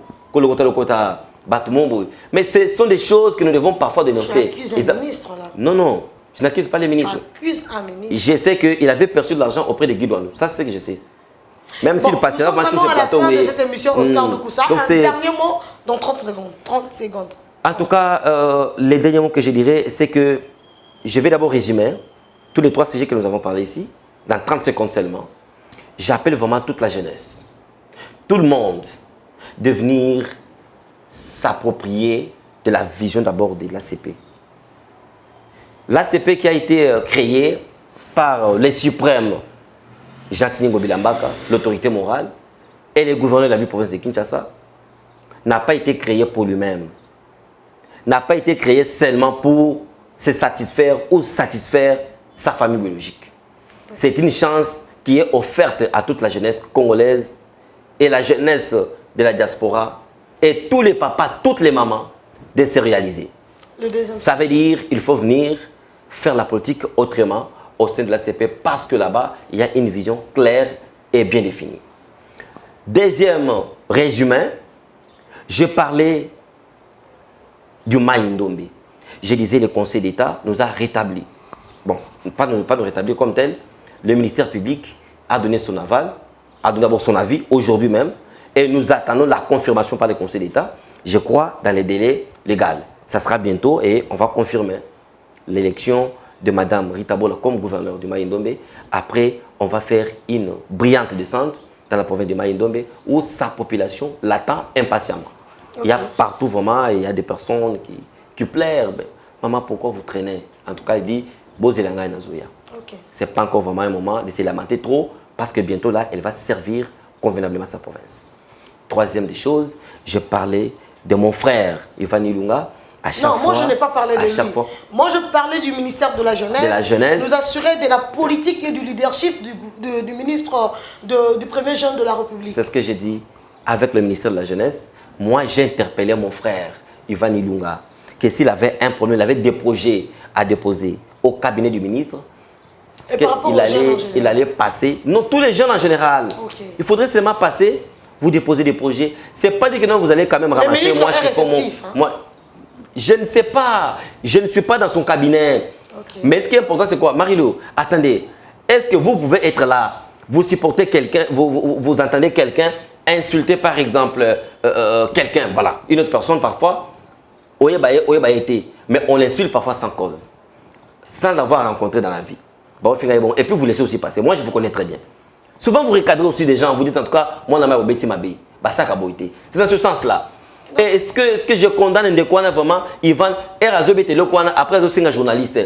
mais ce sont des choses que nous devons parfois dénoncer. Tu accuses un ministre là. Non, je n'accuse pas les ministres. Tu accuses un ministre. Je sais qu'il avait perçu de l'argent auprès de Guy Douanou. Ça, c'est ce que je sais. Même s'il passera moi sur ce plateau. Nous sommes à la fin de cette émission, Oscar Lukusa. Un dernier mot dans 30 secondes. 30 secondes. En tout cas, les derniers mots que je dirais, c'est que je vais d'abord résumer tous les 3 sujets que nous avons parlé ici, dans 30 secondes seulement. J'appelle vraiment toute la jeunesse, tout le monde, de venir s'approprier de la vision d'abord de l'ACP. L'ACP qui a été créée par les suprêmes Jean-Tini Ngobilambaka, l'autorité morale, et les gouverneurs de la ville-province de Kinshasa, n'a pas été créée pour lui-même. N'a pas été créée seulement pour se satisfaire ou satisfaire sa famille biologique. C'est une chance qui est offerte à toute la jeunesse congolaise et la jeunesse de la diaspora et tous les papas, toutes les mamans de se réaliser. Ça veut dire qu'il faut venir faire la politique autrement au sein de la CP parce que là-bas, il y a une vision claire et bien définie. Deuxième résumé, je parlais du Maïndombe. Je disais le Conseil d'État nous a rétabli. Bon, pas nous rétablir comme tel. Le ministère public a donné son aval, a donné d'abord son avis aujourd'hui même. Et nous attendons la confirmation par le Conseil d'État, je crois, dans les délais légaux. Ça sera bientôt et on va confirmer l'élection de Mme Rita Bola comme gouverneur du Maïndombe. Après, on va faire une brillante descente dans la province de Maïndombe où sa population l'attend impatiemment. Okay. Il y a partout vraiment, il y a des personnes qui pleurent. Maman, pourquoi vous traînez? En tout cas, il dit, Bozelanga et Nazoya. Okay. Ce n'est pas encore vraiment un moment de se lamenter trop parce que bientôt là, elle va servir convenablement sa province. Troisième des choses, je parlais de mon frère Ivan Ilunga. Non, moi je n'ai pas parlé de lui. Moi je parlais du ministère de la Jeunesse. Nous assurer de la politique et du leadership du ministre, du premier jeune de la République. C'est ce que j'ai dit avec le ministère de la Jeunesse. Moi j'ai interpellé mon frère Ivan Ilunga que s'il avait un problème, il avait des projets à déposer au cabinet du ministre. Et par rapport aux jeunes en général. Il allait passer, non tous les jeunes en général. Okay. Il faudrait seulement passer. Vous déposez des projets. Ce n'est pas dit que non, vous allez quand même ramasser. Moi, je suis moi, je ne sais pas. Je ne suis pas dans son cabinet. Okay. Mais ce qui est important, c'est quoi? Marie-Lou, attendez. Est-ce que vous pouvez être là? Vous supportez quelqu'un, vous entendez quelqu'un insulter par exemple quelqu'un, voilà, une autre personne parfois. mais on l'insulte parfois sans cause, sans avoir rencontré dans la vie. Bon, et puis vous laissez aussi passer. Moi, je vous connais très bien. Souvent, vous recadrez aussi des gens, vous dites en tout cas, moi, je suis Mabé. C'est dans ce sens-là. Est-ce que je condamne de quoi vraiment Ivan et Razobete le quoi après aussi un journaliste.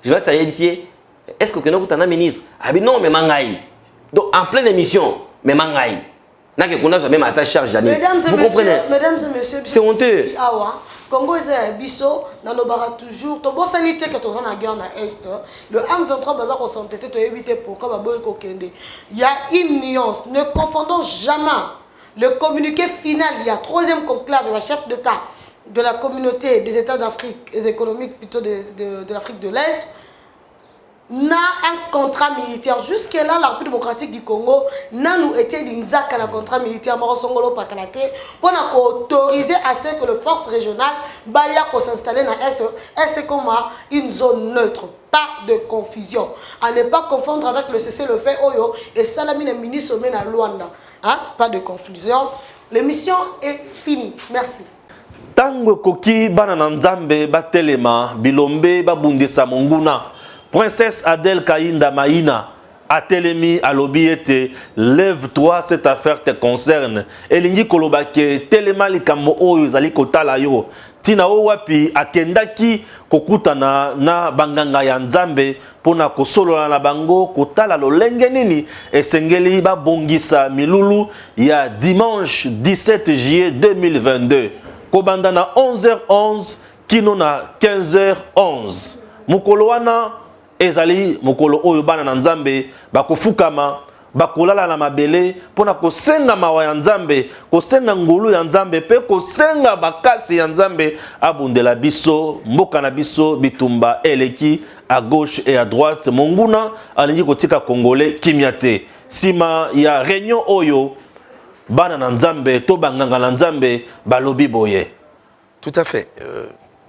Je vais savoir ici. Est-ce que vous avez un ministre? Ah non, mais mangaï. Donc en pleine émission, mais mangaï. N'a que qu'on a même attaché charge Janine. Vous comprenez? Mesdames et messieurs, c'est honteux. Congo est biso, dans le bar toujours. To bon sanité que tu as guerre na est. Le M23 bazar au santé, tu éviter pourquoi baboy kokende. Il y a une nuance. Ne confondons jamais le communiqué final. Il y a troisième conclave, le chef d'État de la communauté des États d'Afrique, les économiques plutôt de l'Afrique de l'Est. N'a un contrat militaire. Jusque-là, la République démocratique du Congo n'a nous été d'inzak à un contrat militaire Morosongolo Pakalate pour autoriser à ce que les forces régionales baya pour s'installer dans l'Est. Est comme une zone neutre. Pas de confusion. À ne pas confondre avec le cessez-le-feu Oyo et Salamine ministre sommet à Luanda. Hein? Pas de confusion. L'émission est finie. Merci. Tango koki banana nzambe batelema bilombe babundisa monguna. Princesse Adèle Kainda Maïna a telemi à l'obiete, lève-toi, cette affaire te concerne. Elingi kolobake, telema likambo oyo zali kotala yo. Tina owapi akendaki kokutana na banganga ya nzambe pona kosolola na bango kotala lolenge nini esengeli babongisa milulu ya dimanche 17 juillet 2022. Kobanda na 11h11 kino na 15h11. Mukolo wana ezali mukolo oyo bana na nzambe bakofukama bakolala na mabele pona kosenga mawa ya nzambe kosenga ngulu ya nzambe pe kosenga bakasi ya nzambe abundela biso mboka na biso bitumba eleki à gauche et à droite monguna alingi kotika congolais kimiate sima ya réunion oyo bana na nzambe to banganga na nzambe balobi boye. Tout à fait.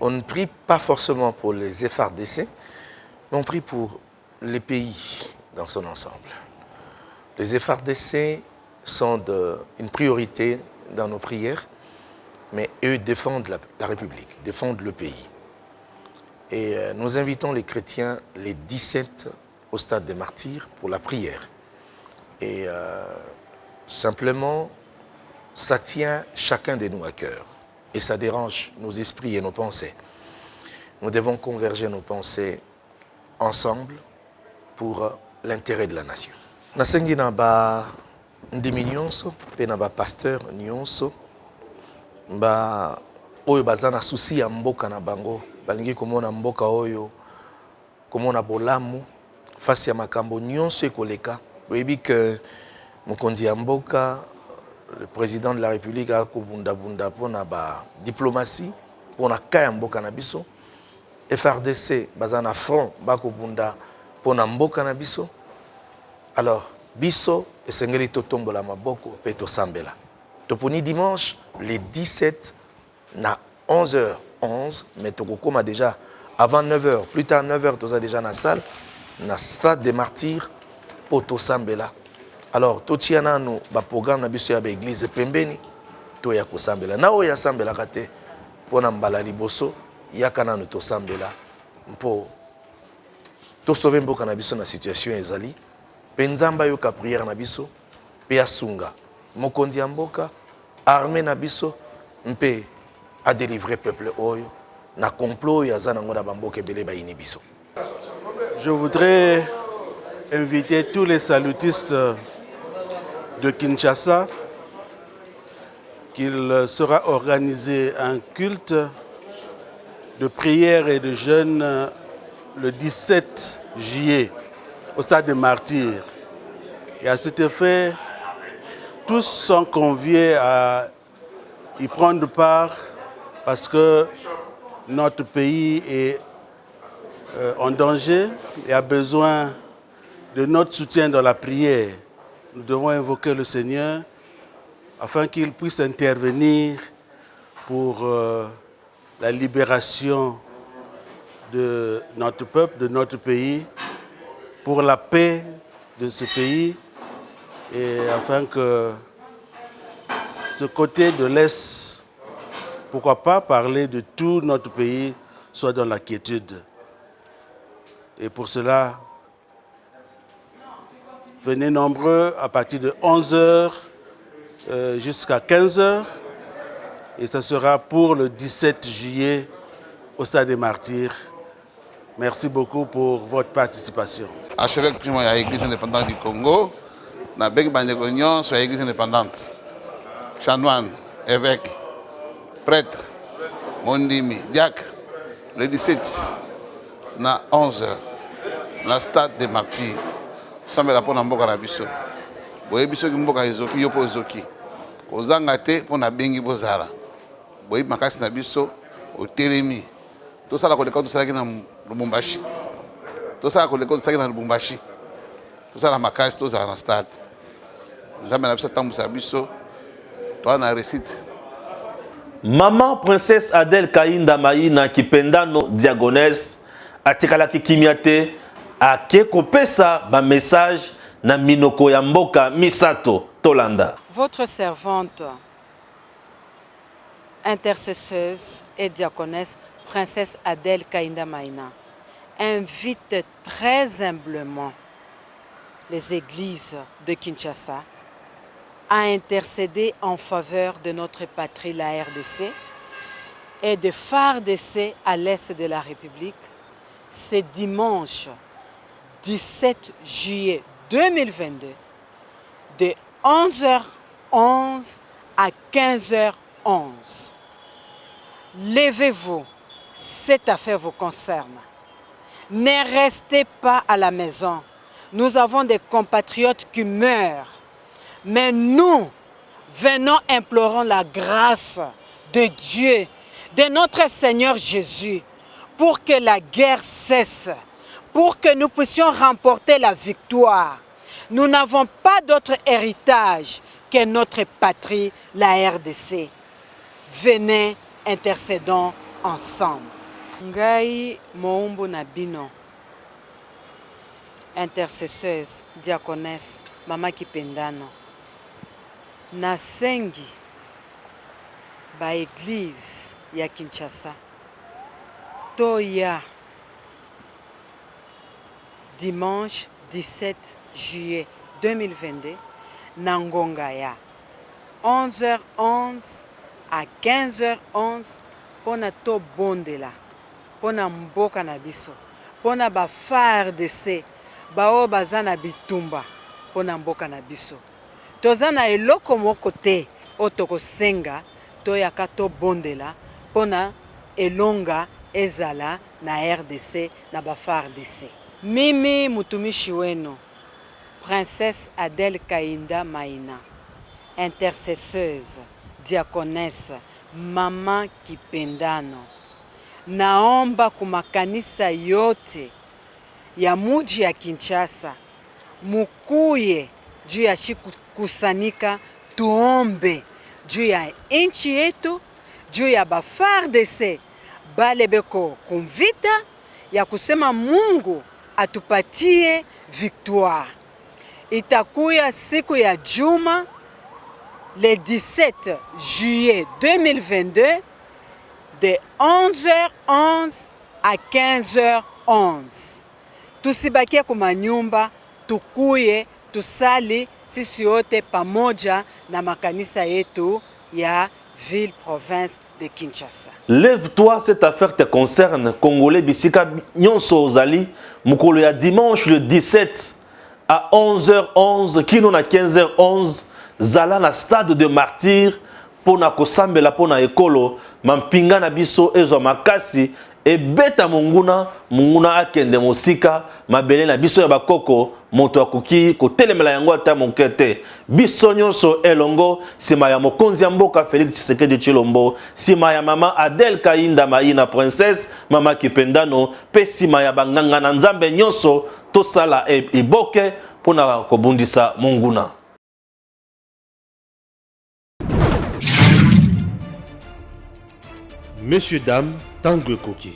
On ne prie pas forcément pour les FARDC, mais on prie pour les pays dans son ensemble. Les FARDC sont une priorité dans nos prières, mais eux défendent la République, défendent le pays. Et nous invitons les chrétiens les 17 au stade des martyrs pour la prière. Et simplement, ça tient chacun de nous à cœur. Et ça dérange nos esprits et nos pensées. Nous devons converger nos pensées ensemble pour l'intérêt de la nation. Nasengi na ba ndimi nyonso pe na ba pasteur nyonso ba oyo bazana souci ya mboka na bango balingi komona mboka oyo komona bolamu fasi ya makambo nyonso ekoleka oyebi que mokonzi ya mboka le président de la République a kobunda pour na ba diplomatie pour na kaya mboka na biso. FRDC bazana front bakobunda pona mboka na biso. Alors biso esengeli totombola maboko pe to sambela. Toponi dimanche les 17 na 11h11 mais tokokoma déjà avant 9h, plus tard 9h toza déjà na salle na stade des martyrs pour to sambela. Alors totiana no ba programme na biso ya ba église pembeni to ya ko sambela. Na o ya sambela kate pona mbala liboso yakana no to sambela mpo to sauver mboka na biso na situation ezali penzamba yo ka prière na biso pe asunga mokonzi ya mboka armée na biso mpe a délivrer peuple oyo na complot ya zana ngona bamboka ebele ba ini biso. Je voudrais inviter tous les salutistes de Kinshasa qu'il sera organisé un culte de prière et de jeûne le 17 juillet au stade des martyrs. Et à cet effet, tous sont conviés à y prendre part parce que notre pays est en danger et a besoin de notre soutien dans la prière. Nous devons invoquer le Seigneur afin qu'il puisse intervenir pour la libération de notre peuple, de notre pays, pour la paix de ce pays et afin que ce côté de l'Est, pourquoi pas parler de tout notre pays, soit dans la quiétude. Et pour cela, venez nombreux à partir de 11h jusqu'à 15h. Et ce sera pour le 17 juillet au Stade des Martyrs. Merci beaucoup pour votre participation. Archevêque primo de l'Église indépendante du Congo, na bengi bandegonion sur l'Église indépendante. Chanoine, évêque, prêtre, mondimi, diacre, le 17 na 11h, na Stade des Martyrs. Sambe la pona mboka na biso. Boye biso ki mboka ezoki yopo ezoki. Kozanga te pona bengi bozala. Boye makasi na biso o telemi. To sala ko lekon to sala ki na Lubumbashi. To sala ko lekon to sala ki na Lubumbashi. To sala makasi to sala na stade. Jamais na biso tambusa biso. To na récite. Maman princesse Adèle Kainda Maïna Kipendano Diagonès atikala kimiate ake kopesa ba message na minoko ya mboka misato Tolanda. Votre servante, intercesseuse et diaconesse, princesse Adèle Kainda Maïna, invite très humblement les églises de Kinshasa à intercéder en faveur de notre patrie, la RDC, et de FARDC à l'est de la République, c'est dimanche 17 juillet 2022, de 11h11 à 15h11. Levez-vous, cette affaire vous concerne. Ne restez pas à la maison. Nous avons des compatriotes qui meurent. Mais nous, venons implorons la grâce de Dieu, de notre Seigneur Jésus, pour que la guerre cesse, pour que nous puissions remporter la victoire. Nous n'avons pas d'autre héritage que notre patrie, la RDC. Venez, intercédons ensemble. Ngai Moumbu Nabino, intercesseuse, diaconesse, Mama Kipendano. Nasengi ba église ya Kinshasa toya dimanche 17 juillet 2022 na ngonga ya 11h11 à 15h11 pona to bondela pona mboka na biso pona ba FARDC bao bazana bitumba pona mboka na biso. Tozana eloko moko te otoko senga toyaka to bondela pona elonga ezala na RDC na ba FARDC. Mimi mutumishi wenu princesse Adèle Kainda Maïna, intercesseuse, diaconesse, Mama Kipendano, naomba kumakanisa yote ya muji ya Kinshasa mukuye juu ya kusanika tuombe juu ya nchi yetu, juu ya ba FARDC bale beko kumvita ya kusema Mungu atupatie victoire. Itakuya siku ya juma le 17 juillet 2022 de 11h11 à 15h11. Tusibakie kuma nyumba, tukuye, tusali sisi yote pamoja na makanisa yetu ya ville province de Kinshasa. Lève-toi, cette affaire te concerne. Congolais bisika nyonso ozali mukolo ya dimanche le 17 à 11h11 kino na 15h11 zala na stade de martyr pona kosambela pona ekolo mampinga na biso ezo makasi ebeta munguna akende mosika mabele na biso ya bakoko moto akoki kotelemela yango ata monkete biso nyonso elongo sima ya mokonzi ya mboka Félix Tshisekedi Tshilombo, sima ya mama Adèle Kainda Maïna princesse Mama Kipendano, pe sima ya banganga na nzambe nyonso tosala iboke pona kobundisa monguna. Messieurs, dames, tango koki.